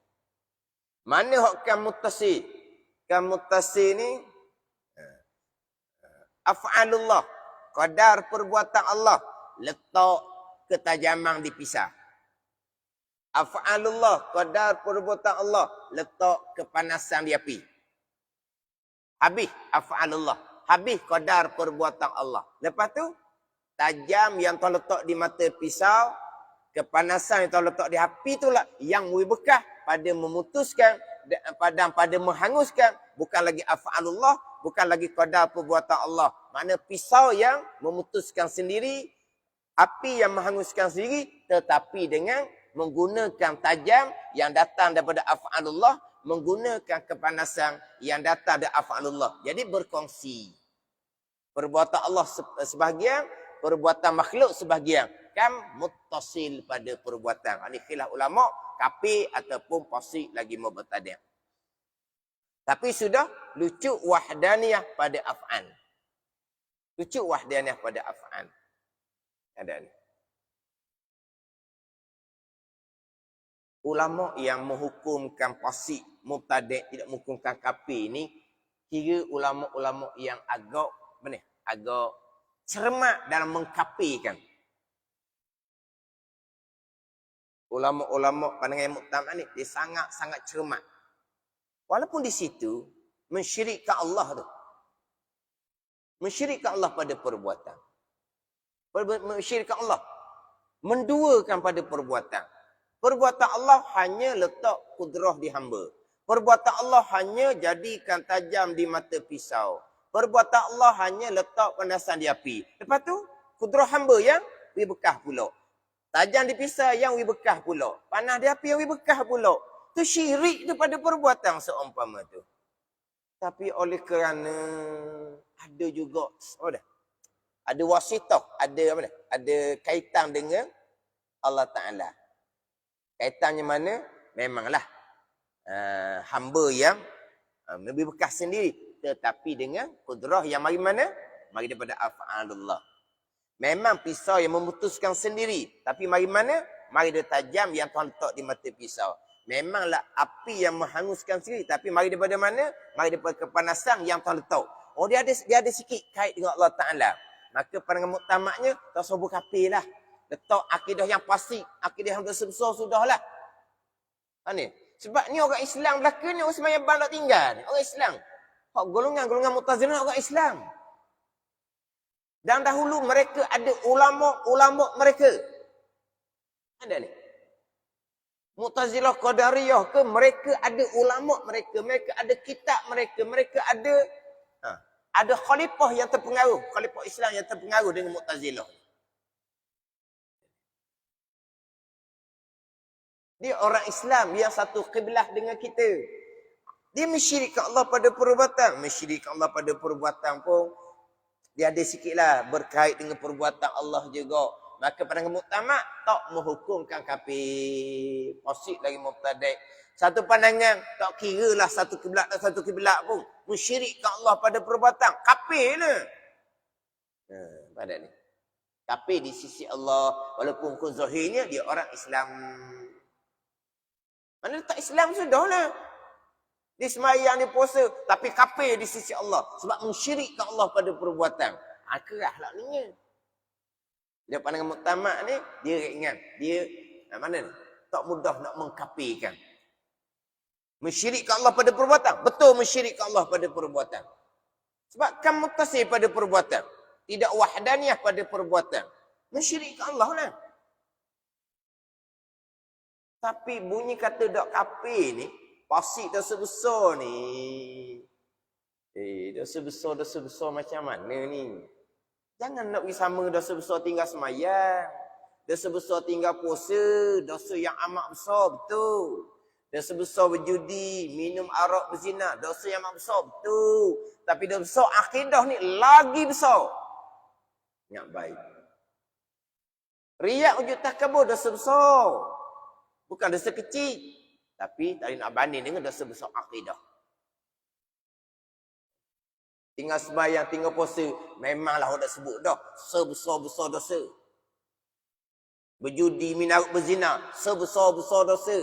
Mana hak kam muttasil? Kam muttasil ni af'alullah, qadar perbuatan Allah, letak ketajaman dipisah. Af'alullah, qadar perbuatan Allah, letak kepanasan di api. Habis af'alullah, habis qadar perbuatan Allah. Lepas tu tajam yang Tuhan letak di mata pisau, kepanasan yang Tuhan letak di api itulah yang bekas pada memutuskan dan pada menghanguskan. Bukan lagi af'alullah, bukan lagi qadar perbuatan Allah. Makna pisau yang memutuskan sendiri, api yang menghanguskan sendiri, tetapi dengan menggunakan tajam yang datang daripada af'alullah, menggunakan kepanasan yang datang dari af'alullah. Jadi berkongsi. Perbuatan Allah sebahagian, perbuatan makhluk sebahagian. Kam muttasil pada perbuatan. Ini khilaf ulama, kafi ataupun fasik lagi mubtada'. Tapi sudah lucu wahdaniyah pada af'al. Lucu wahdaniyah pada af'al. Ada ni. Ulama yang menghukumkan fasik mubtada' tidak menghukumkan kafi ni kira ulama-ulama yang agak cermat dalam mengkafikan. Ulama-ulama pandangan muktamad ni dia sangat-sangat cermat. Walaupun di situ mensyirikkan Allah tu. Mensyirikkan Allah pada perbuatan. Mensyirikkan Allah. Menduakan pada perbuatan. Perbuatan Allah hanya letak kudrah di hamba. Perbuatan Allah hanya jadikan tajam di mata pisau. Perbuatan Allah hanya letak panasan di api. Lepas tu, kudrah hamba yang bekas pula. Tajam di pisau yang bekas pula. Panas di api yang bekas pula. Itu syirik daripada perbuatan seumpama tu. Tapi oleh kerana ada juga, ada wasitah, ada kaitan dengan Allah Ta'ala. Kaitannya mana? Memanglah hamba yang lebih bekas sendiri. Tetapi dengan kudrah yang mari mana? Mari daripada af'alullah. Memang pisau yang memutuskan sendiri. Tapi mari mana? Mari dia tajam yang Tuhan letak di mata pisau. Memanglah api yang menghanguskan sendiri. Tapi mari daripada mana? Mari daripada kepanasan yang Tuhan letak. Oh dia ada sikit kait dengan Allah Ta'ala. Maka pandangan muktamadnya, tasawuf kafir lah. Letak akidah yang fasik, akidah yang besar-besar sudahlah. Ni. Sebab ni orang Islam belaka ni, orang sembahyang bang tak tinggal. Orang Islam. Hak golongan-golongan Mu'tazilah orang Islam. Dan dahulu mereka ada ulama-ulama mereka. Ada ni. Mu'tazilah Qadariyah ke, mereka ada ulama mereka, mereka ada kitab mereka, mereka ada khalifah yang terpengaruh, khalifah Islam yang terpengaruh dengan Mu'tazilah. Dia orang Islam yang satu kiblah dengan kita. Dia mensyirikkan Allah pada perbuatan. Mensyirikkan Allah pada perbuatan pun dia ada sikitlah berkait dengan perbuatan Allah juga. Maka pandangan muktamad tak menghukumkan kafir, fasik lagi mubtada'. Satu pandangan, tak kira lah satu kiblat dan satu kiblat pun. Mensyirikkan Allah pada perbuatan. Kafir lah. Pada ni. Kafir di sisi Allah. Walaupun kau zahirnya dia orang Islam. Mana tak Islam sudah lah. Dia semayang, dia puasa. Tapi kafir di sisi Allah. Sebab mensyirikkan Allah pada perbuatan. Kerah lah ni. Dia pandangan muktamad ni, dia ringan. Dia, mana ni? Tak mudah nak mengkafirkan. Mensyirikkan Allah pada perbuatan. Betul mensyirikkan Allah pada perbuatan. Sebab kan mutasir pada perbuatan. Tidak wahdaniyah pada perbuatan. Mensyirikkan Allah lah. Tapi bunyi kata dak kafir ni, pasti dosa besar ni. Dosa besar macam mana ni? Jangan nak pergi sama dosa besar tinggal semayang. Dosa besar tinggal puasa. Dosa yang amat besar, betul. Dosa besar berjudi, minum arak, berzina. Dosa yang amat besar, betul. Tapi dosa besar akidah ni lagi besar. Ingat baik. Riak wujud takabur, dosa besar. Bukan dosa kecil. Tapi tak nak banding dengan dosa besar akidah. Tinggal sembahyang, tinggal puasa. Memanglah orang dah sebut dah. Sebesar-besar dosa. Berjudi, minum berzina. Sebesar-besar dosa.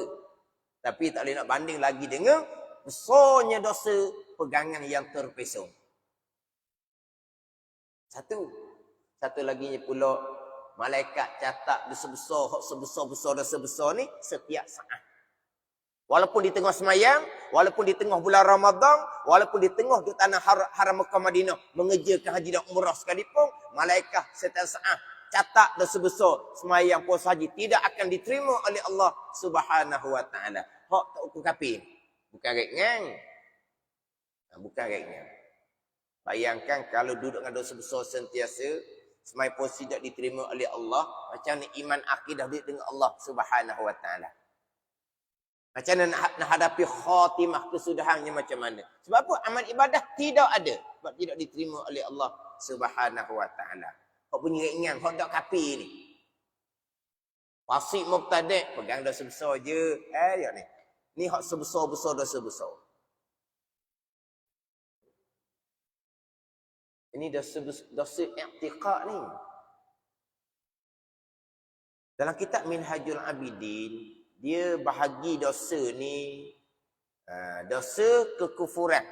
Tapi tak boleh nak banding lagi dengan besarnya dosa pegangan yang terpesong. Satu lagi pula, malaikat catat dosa besar, hak sebesar-besar dosa besar ni setiap saat. Walaupun di tengah semayang, walaupun di tengah bulan Ramadan, walaupun di tengah di tanah haram Mekah Madinah mengerjakan haji dan umrah sekalipun, malaikat setiap saat catat dosa besar semayang puasa haji tidak akan diterima oleh Allah Subhanahu wa taala. Hak tak ukur kafir. Bukan ringan. Bukan ringan. Bayangkan kalau duduk dengan dosa besar sentiasa, semayang puasa tidak diterima oleh Allah, macam ni iman akidah dia dengan Allah Subhanahu wa taala. Macam mana nak hadapi khatimah kesudahannya macam mana? Sebab apa? Amal ibadah tidak ada. Sebab tidak diterima oleh Allah Subhanahu wa taala. Hak bunyi ringan, hak tak kafir ni. Fasik mubtadi' pegang dosa besar je. Ya ni. Ni hak sebesar-besar dosa besar. Ini dosa i'tiqad ni. Dalam kitab Minhajul Abidin, dia bahagi dosa ni, dosa kekufuran.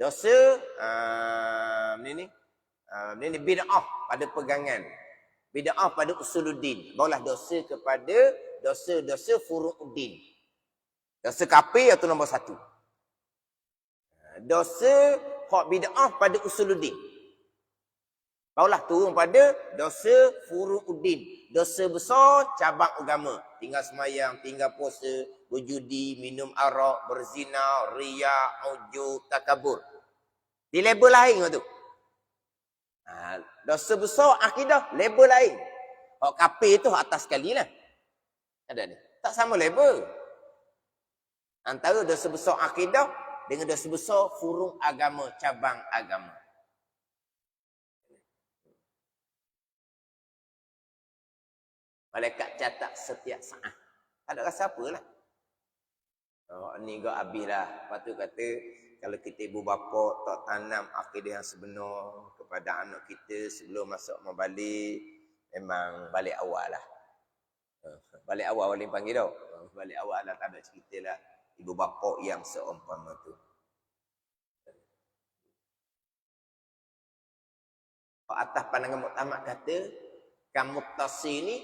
Dosa, ni bid'ah pada pegangan. Bid'ah pada usuluddin. Barulah dosa kepada dosa-dosa furu'uddin. Dosa kafir itu nombor satu. Dosa hak bid'ah pada usuluddin. Barulah turun pada dosa furu'uddin. Dosa besar cabang agama. Tinggal semayang, tinggal puasa, berjudi, minum arak, berzina, riak, ujub, takabur. Di label lain tu. Dosa besar akidah, label lain. Hak kafir tu atas sekali lah. Ada ni. Tak sama label. Antara dosa besar akidah dengan dosa besar furu' agama, cabang agama. Malaikat catat setiap saat. Tak ada rasa apalah. Ni gak habis lah. Lepas tu kata, kalau kita ibu bapa tak tanam akidah yang sebenar kepada anak kita sebelum masuk membalik, memang balik awal lah. Balik awal boleh panggil tau. Balik awal lah, tak ada cerita lah. Ibu bapa yang seumpama tu. Atas pandangan muktamad kata, kamu muktasi ni,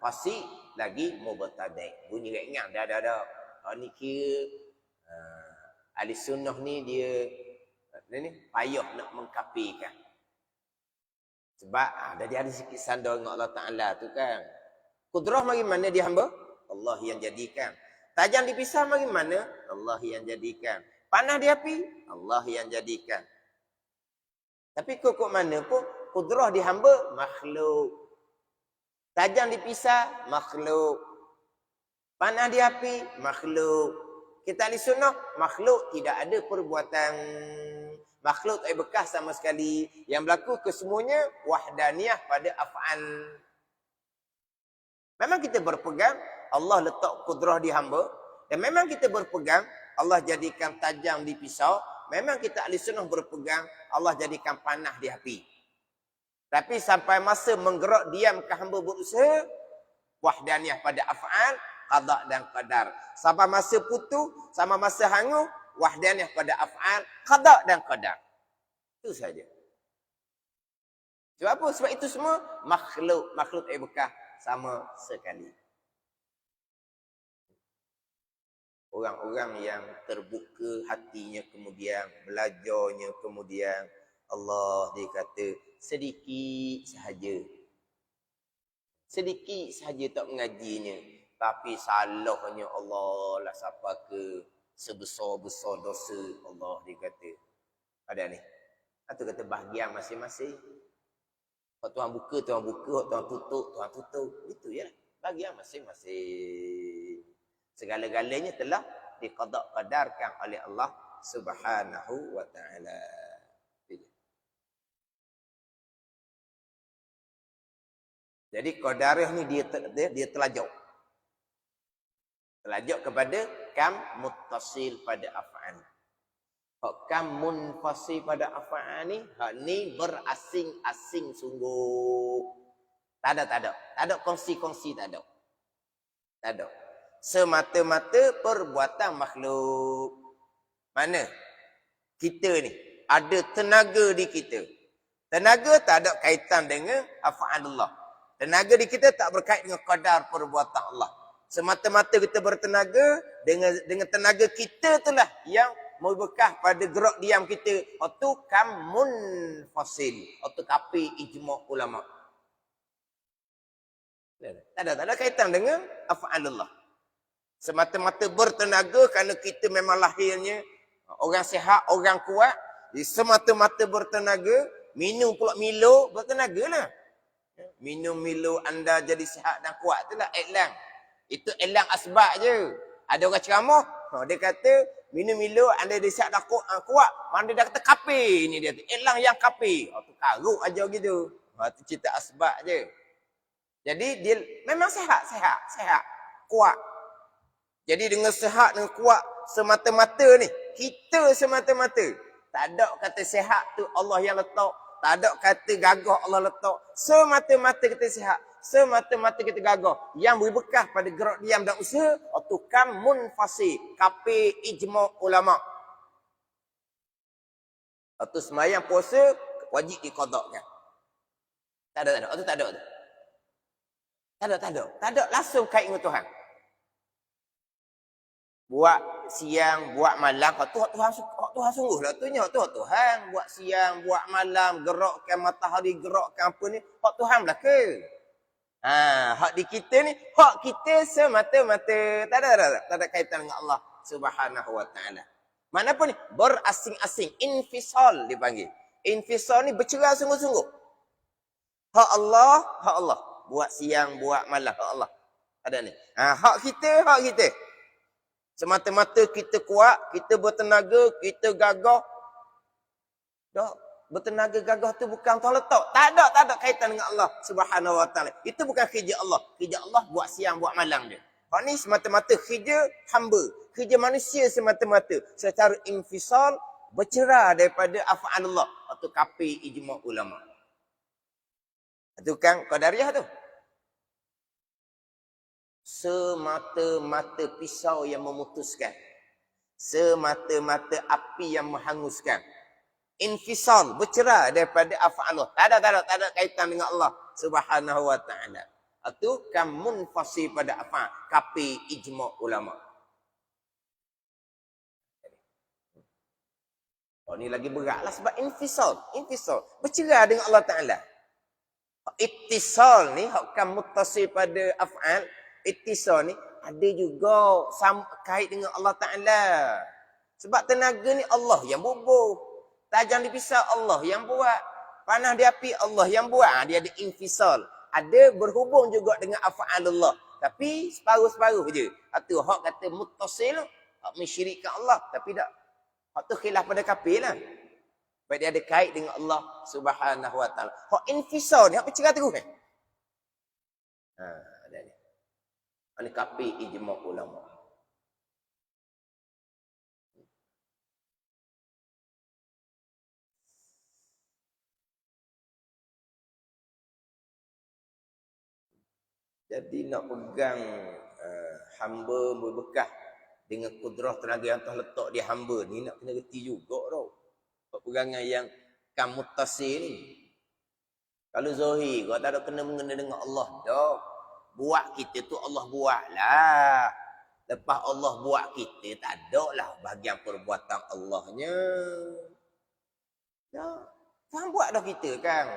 pasti lagi mubtadi'. Bunyi ringan dah. Ni kira ahli sunnah ni dia payah nak mengkafirkan. Sebab dah ada sikit sandar dengan Allah Ta'ala tu kan. Kudrah bagi mana dia hamba? Allah yang jadikan. Tajam dipisah bagi mana? Allah yang jadikan. Panah di api? Allah yang jadikan. Tapi kok mana pun kudrah di hamba makhluk. Tajam dipisah makhluk. Panah di api makhluk. Kita ahli sunnah makhluk tidak ada perbuatan. Makhluk tak bekas sama sekali. Yang berlaku kesemuanya wahdaniyah pada af'al. Memang kita berpegang Allah letak kudrah di hamba. Dan memang kita berpegang, Allah jadikan tajam di pisau. Memang kita ahli sunnah berpegang, Allah jadikan panah di api. Tapi sampai masa menggerak diam ke hamba berusaha, wahdaniyah pada af'al, qada dan qadar. Sampai masa putu, sama masa hangu, wahdaniyah pada af'al, qada dan qadar. Itu saja. Sebab apa? Sebab itu semua makhluk bekah sama sekali. Orang-orang yang terbuka hatinya kemudian, belajarnya kemudian, Allah dia kata sedikit sahaja. Sedikit sahaja tak mengajinya. Tapi salahnya Allah lah siapa ke sebesar-besar dosa Allah dia kata. Ada ni. Atau kata bahagian masing-masing. Kalau Tuhan buka, Tuhan buka. Kalau Tuhan tutup, Tuhan tutup. Itu ya. Bahagian masing-masing. Segala-galanya telah diqadak-qadarkan oleh Allah Subhanahu wa ta'ala. Jadi qadariyah ni dia telajak. Telajak kepada kam muttasil pada af'al. Hak kam munfasil pada af'al ni, hak ni berasing-asing sungguh. Tak ada kongsi-kongsi, tak ada. Semata-mata perbuatan makhluk. Mana? Kita ni ada tenaga di kita. Tenaga tak ada kaitan dengan af'alullah. Tenaga di kita tak berkait dengan qadar perbuatan Allah. Semata-mata kita bertenaga dengan tenaga kita itulah yang membekah pada gerak diam kita. Itu kamun fasil. Itu kapi ijma' ulama. Tak ada kaitan dengan af'alullah. Semata-mata bertenaga kerana kita memang lahirnya orang sihat, orang kuat. Jadi semata-mata bertenaga, minum pula Milo, bertenaga lah. Minum Milo anda jadi sihat dan kuat itulah iklan. Itu iklan asbab je. Ada orang ceramah, dia kata minum Milo anda jadi sihat dan kuat. Mana dia kata kapi ni dia. Iklan yang kapi. Tu karuk aja gitu. Tu cerita asbab je. Jadi dia memang sihat, kuat. Jadi dengan sihat, dengan kuat, semata-mata ni, kita semata-mata. Tak ada kata sihat tu Allah yang letak. Tak ada kata gagah Allah letak. Semata-mata kita sihat. Semata-mata kita gagah. Yang berbekah pada gerak diam dan usaha, itu kam munfasi. Kapi ijma' ulama'. Itu semayang puasa, wajib diqadakkan. Tak ada. Itu tak ada. Tak ada. Langsung kait dengan Tuhan. Buat siang, buat malam. Tuhan sungguh lah tu. Tuhan buat siang, buat malam, gerakkan matahari, gerakkan apa ni. Hak Tuhan belaka. Hak di kita ni, hak kita semata-mata. Tak ada kaitan dengan Allah Subhanahu wa ta'ala. Mana pun ni, berasing-asing. Infisal dipanggil. Infisal ni bercerai sungguh-sungguh. Hak Allah. Buat siang, buat malam, hak Allah. Ada ni. Hak kita. Semata-mata kita kuat, kita bertenaga, kita gagah. Tak, bertenaga gagah tu bukan Tuhan letak. Tak ada kaitan dengan Allah Subhanahu wa ta'ala. Itu bukan kerja Allah. Kerja Allah buat siang, buat malam dia. Hak ni semata-mata kerja hamba. Kerja manusia semata-mata. Secara infisal, bercerah daripada af'alullah. Atau kapi ijma' ulama'. Itu kan qadariyah tu. Semata-mata pisau yang memutuskan. Semata-mata api yang menghanguskan. Infisal, bercerai daripada af'alullah. Tak ada kaitan dengan Allah Subhanahu wa ta'ala. Itu kan munfasi pada af'al. Kapi ijma' ulama'. Ni lagi berat lah sebab infisal. Bercerai dengan Allah Ta'ala. Ittisal ni, kan muttasi pada af'al. Ittisal ni ada juga kait dengan Allah Ta'ala. Sebab tenaga ni Allah yang bubuh. Tajam di pisau Allah yang buat. Panah di api Allah yang buat. Dia ada infisal. Ada berhubung juga dengan af'alullah. Tapi separuh-separuh je. Itu hak kata muttasil. Hak mensyirikkan Allah. Tapi tak. Hak tu khilaf pada kafir lah. Sebab dia ada kait dengan Allah Subhanahu wa ta'ala. Hak infisal ni, hak bercerai terus kan? Ada ni. Ini kapi ijma' ulama'. Jadi nak pegang hamba berbekas dengan kudrah tenaga yang telah letak di hamba ni, nak kena reti juga tau. Pegangan yang kamutasi ni. Kalau Zohir, kau tak ada kena mengena dengan Allah dah. Buat kita tu Allah buat lah. Lepas Allah buat kita, tak ada lah bahagian perbuatan Allahnya. Ya. Faham buat dah kita kan.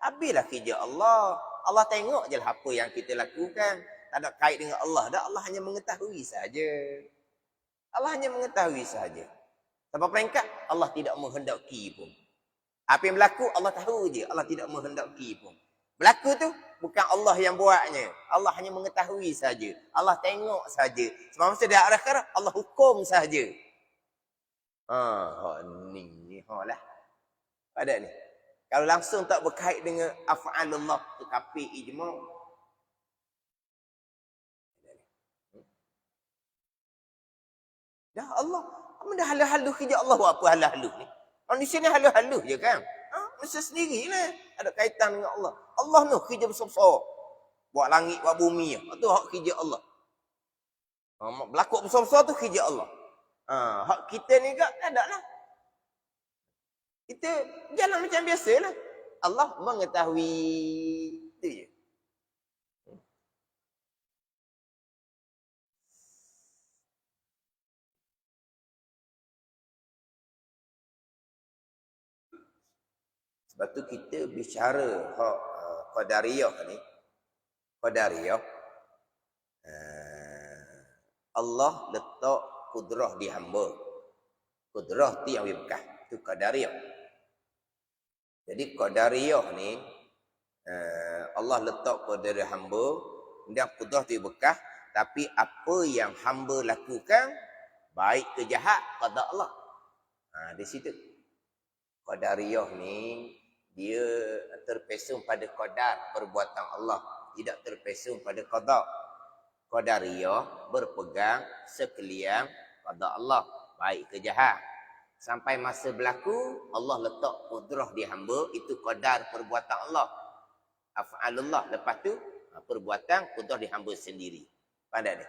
Habislah kerja Allah. Allah tengok je lah apa yang kita lakukan. Tak ada kait dengan Allah dah. Allah hanya mengetahui saja. Allah hanya mengetahui saja. Sampai peringkat Allah tidak menghendaki pun. Apa yang berlaku Allah tahu je. Allah tidak menghendaki pun. Berlaku tu bukan Allah yang buatnya. Allah hanya mengetahui saja. Allah tengok saja. Semasa di akhirat Allah hukum saja. Ni lah. Pada ni. Kalau langsung tak berkait dengan af'alullah tu kapi ijma'. Dah Allah. Dah halus-halus kerja Allah buat apa halus-halus ni? Orang di sini halus-halus je kan? Mesti sendirilah. Ada kaitan dengan Allah. Allah tu kerja besar-besar. Buat langit, buat bumi. Itu hak kerja Allah. Berlaku besar-besar tu kerja Allah. Hak kita ni tak ada lah. Kita jalan macam biasa lah. Allah mengetahui. Itu je. Sebab tu kita bicara Qadariyah ni. Qadariyah. Allah letak kudrah di hamba. Kudrah tu yang bekas. Itu Qadariyah. Jadi Qadariyah ni Allah letak pada hamba. Dan kudrah tu bekas. Tapi apa yang hamba lakukan, baik ke jahat, qada Allah. Di situ. Qadariyah ni dia terpesong pada qadar perbuatan Allah, tidak terpesong pada qada. Qadariyah berpegang sekalian qada Allah, baik ke jahat. Sampai masa berlaku Allah letak kudrah di hamba, itu qadar perbuatan Allah, af'alullah. Lepas tu perbuatan kudrah di hamba sendiri. Pandai ni.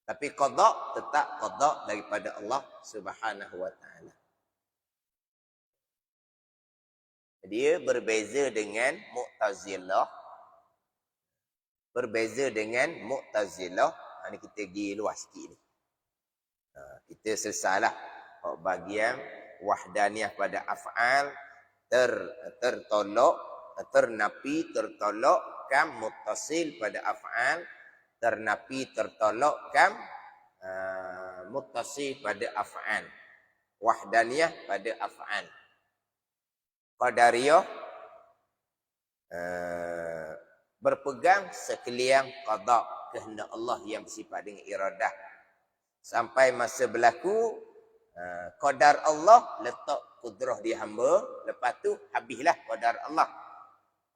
Tapi qada tetap qada daripada Allah Subhanahu wa taala. Dia berbeza dengan Mu'tazilah. Berbeza dengan Mu'tazilah. Ini kita pergi luas sikit ni. Kita selesailah bahagian wahdaniyah pada af'al tertolak, ternapi, tertolak kam muttasil pada af'al, ternapi, tertolak kam muttasil pada af'al. Wahdaniyah pada af'al. Qadariyah berpegang sekalian qada, kehendak Allah yang bersifat dengan iradah. Sampai masa berlaku qadar Allah letak kudrah di hamba, lepas tu habislah qadar Allah.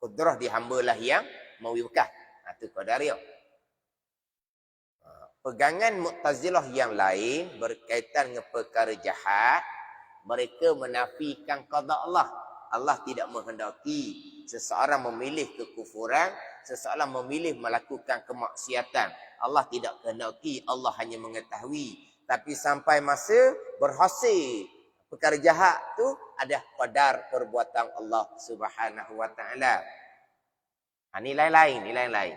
Kudrah di hamba lah yang mewibkah. Itu Qadariyah. Pegangan Mu'tazilah yang lain berkaitan dengan perkara jahat, mereka menafikan qada Allah. Allah tidak menghendaki seseorang memilih kekufuran, seseorang memilih melakukan kemaksiatan. Allah tidak kehendaki, Allah hanya mengetahui. Tapi sampai masa berhasil perkara jahat tu ada qadar perbuatan Allah Subhanahu wa taala. Ni lain-lain, ni lain-lain.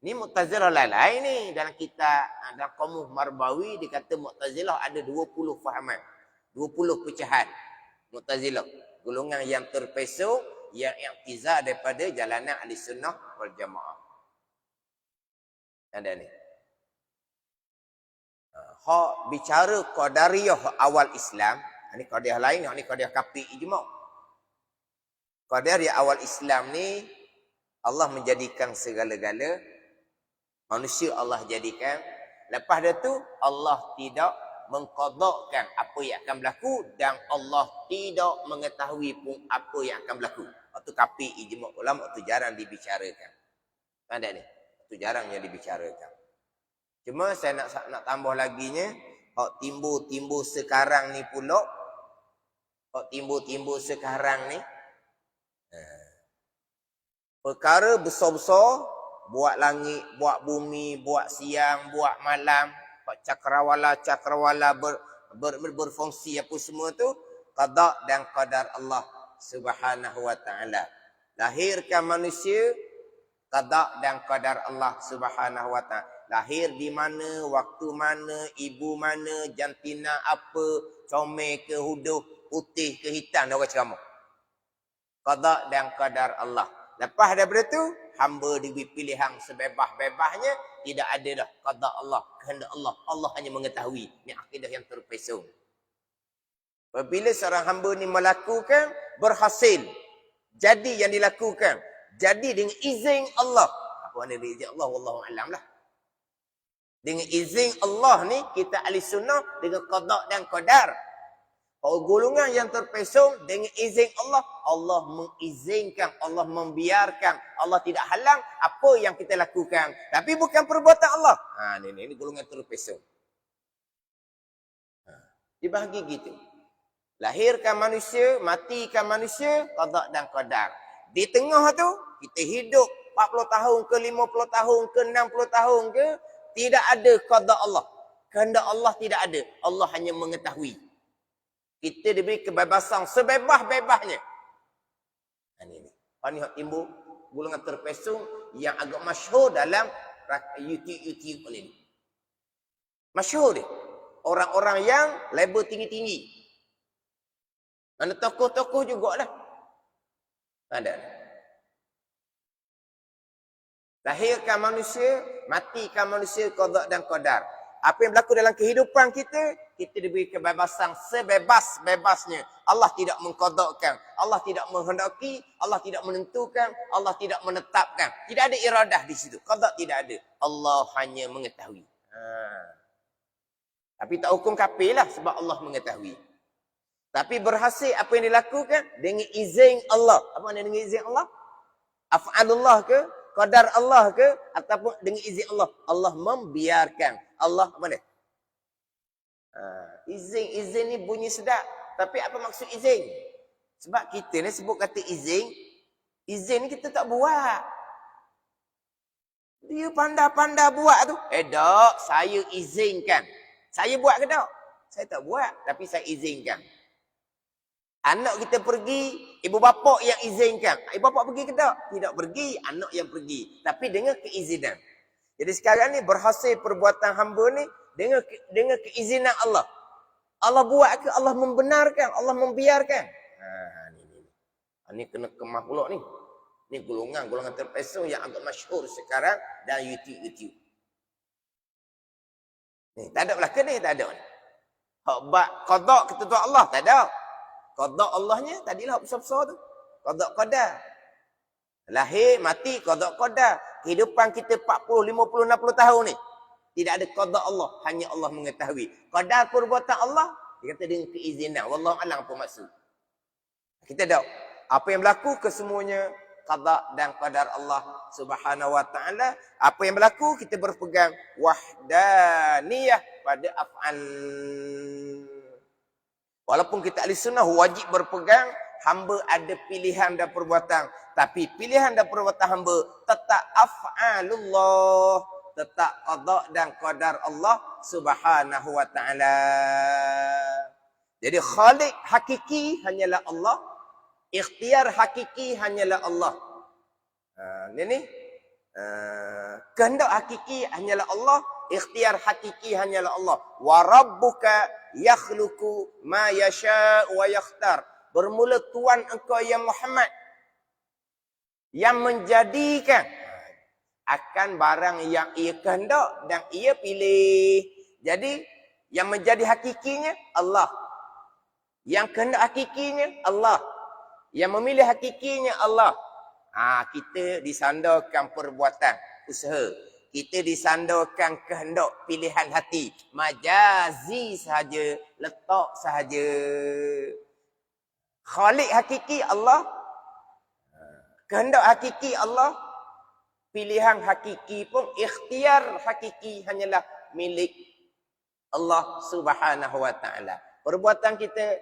Ni Mu'tazilah lain-lain ni. Dalam kitab dalam Qamuh Marbawi dikata Mu'tazilah ada 20 fahaman. 20 pecahan Mu'tazilah. Golongan yang terpesong, yang i'tizal daripada jalanan ahli sunnah wal jamaah. Ada ni. Hak bicara Qadariyah awal Islam. Ini Qadariyah lain, ini Qadariyah kapi ijma'. Qadariyah awal Islam ni, Allah menjadikan segala-gala. Manusia Allah jadikan. Lepas itu Allah tidak mengqadakkan apa yang akan berlaku dan Allah tidak mengetahui pun apa yang akan berlaku. Waktu kapi ijma' ulama waktu jarang dibicarakan. Ada ni. Waktu jarang yang dibicarakan. Cuma saya nak tambah laginya, hak timbul-timbul sekarang ni pula. Hak timbul-timbul sekarang ni. Perkara besar-besar Buat langit, buat bumi, buat siang, buat malam, buat cakrawala berfungsi apa semua tu qada dan qadar Allah Subhanahu wa taala. Lahirkan manusia qada dan qadar Allah Subhanahu wa taala. Lahir di mana, waktu mana, ibu mana, jantina apa, comel ke huduh, putih ke hitam, orang ceramah. Qada dan qadar Allah. Lepas daripada tu, hamba diberi pilihan sebebas-bebasnya, tidak ada dah qada Allah, kehendak Allah. Allah hanya mengetahui. Ini akidah yang terpesong. Apabila seorang hamba ni melakukan, berhasil. Jadi yang dilakukan. Jadi dengan izin Allah. Apa makna dengan izin Allah? Wallahu a'lam lah. Dengan izin Allah ni, kita ahli sunnah dengan qada dan qadar. Kalau golongan yang terpesong dengan izin Allah, Allah mengizinkan, Allah membiarkan, Allah tidak halang apa yang kita lakukan. Tapi bukan perbuatan Allah. Ini golongan terpesong. Dibahagi gitu. Lahirkan manusia, matikan manusia, qada dan qadar. Di tengah tu, kita hidup 40 tahun ke 50 tahun ke 60 tahun ke, tidak ada qada Allah. Kehendak Allah tidak ada. Allah hanya mengetahui. Kita diberi kebebasan sebebas-bebasnya. Ini. Ini timbul golongan terpesong yang agak masyhur dalam YouTube ini. Masyhur dia. Orang-orang yang label tinggi-tinggi. Mana tokoh-tokoh jugalah. Ada. Lahirkan manusia, matikan manusia, qada dan qadar. Apa yang berlaku dalam kehidupan kita, kita diberi kebebasan sebebas-bebasnya. Allah tidak mengqadakkan, Allah tidak menghendaki, Allah tidak menentukan, Allah tidak menetapkan. Tidak ada iradah di situ. Qada tidak ada. Allah hanya mengetahui. Tapi tak hukum kafir lah sebab Allah mengetahui. Tapi berhasil apa yang dilakukan dengan izin Allah. Apa makna dengan izin Allah? Af'alullah ke? Qadar Allah ke? Ataupun dengan izin Allah. Allah membiarkan. Allah apa dia? Izin ni bunyi sedap. Tapi apa maksud izin? Sebab kita ni sebut kata izin. Izin ni kita tak buat. Dia pandai-pandai buat tu. Tak, saya izinkan. Saya buat ke tak? Saya tak buat. Tapi saya izinkan. Anak kita pergi, ibu bapa yang izinkan. Ibu bapa pergi ke tak? Tidak pergi, anak yang pergi. Tapi dengan keizinan. Jadi sekarang ni berhasil perbuatan hamba ni dengan keizinan Allah. Allah buat ke? Allah membenarkan? Allah membiarkan? Ini kena kemah pula ni. Ini golongan terpesong yang agak masyhur sekarang dalam YouTube. Ni, tak ada belakang ni, tak ada. Hak bak qada ketentuan Allah, tak ada. Qada Allahnya tadilah besar-besar tu. Qada qadar. Lahir, mati, qada qadar. Kehidupan kita 40, 50, 60 tahun ni. Tidak ada qada Allah. Hanya Allah mengetahui. Qadar perbuatan Allah, dia kata dengan keizinan. Wallahu a'lam apa maksud. Kita tahu. Apa yang berlaku kesemuanya qada dan qadar Allah Subhanahu wa taala. Apa yang berlaku kita berpegang wahdaniyah pada af'al. Walaupun kita ahli sunnah wajib berpegang, hamba ada pilihan dan perbuatan. Tapi pilihan dan perbuatan hamba tetap af'alullah. Tetap qada dan qadar Allah Subhanahu wa ta'ala. Jadi khalik hakiki hanyalah Allah. Ikhtiar hakiki hanyalah Allah. Kehendak hakiki hanyalah Allah. Ikhtiar hakiki hanyalah Allah. Wa rabbuka yakhluqu ma yasha' wa yakhtar. Bermula Tuhan engkau ya Muhammad yang menjadikan akan barang yang ia kehendak dan ia pilih. Jadi yang menjadi hakikinya Allah. Yang kehendak hakikinya Allah. Yang memilih hakikinya Allah. Kita disandarkan perbuatan usaha. Kita disandarkan kehendak pilihan hati. Majazi sahaja. Letak sahaja. Khalik hakiki Allah. Kehendak hakiki Allah. Pilihan hakiki pun ikhtiar hakiki hanyalah milik Allah Subhanahu wa ta'ala. Perbuatan kita,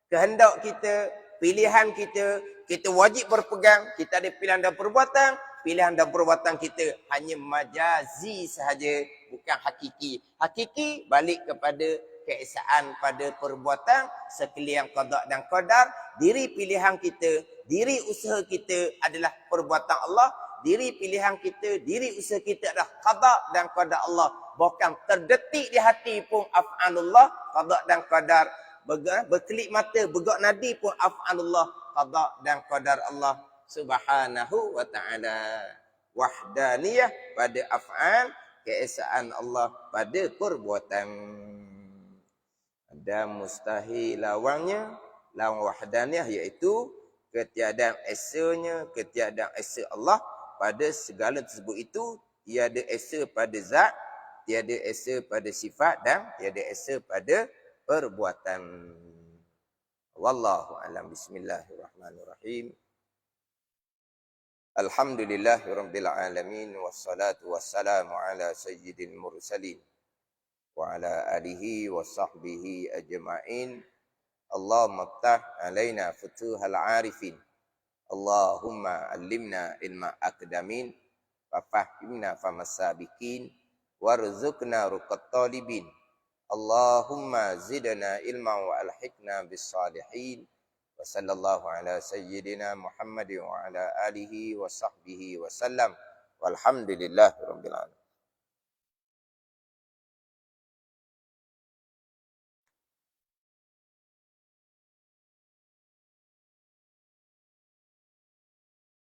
kehendak kita, pilihan kita, kita wajib berpegang. Kita ada pilihan dan perbuatan. pilihan dan perbuatan kita hanya majazi sahaja, bukan hakiki. Hakiki balik kepada keesaan pada perbuatan sekalian qada dan qadar. Diri pilihan kita, diri usaha kita adalah perbuatan Allah. Diri pilihan kita, diri usaha kita adalah qada dan qadar Allah. Bahkan terdetik di hati pun af'alullah, qada dan qadar. Berkelip mata, bergerak nadi pun af'alullah, qada dan qadar Allah subhanahu wa ta'ala. Wahdaniyah pada af'al, keesaan Allah pada perbuatan. Ada mustahil lawannya, lawan wahdaniyah iaitu ketiadaan esanya, ketiadaan esa Allah pada segala tersebut itu. Tiada esa pada zat, tiada esa pada sifat dan tiada esa pada perbuatan. Wallahu a'lam. Bismillahirrahmanirrahim. Alhamdulillahirabbil alamin wassalatu wassalamu ala sayyidil mursalin wa ala alihi wa sahbihi ajma'in. Allahumma ftah alaina futuhal arifin. Allahumma allimna ilma aqdamin wa fahimna famasabikin warzuqna ruqat talibin. Allahumma zidna ilma wa alhiqna bis salihin. Wa sallallahu ala sayyidina Muhammad wa ala alihi wa sahbihi wa sallam. Walhamdulillahirabbil alamin.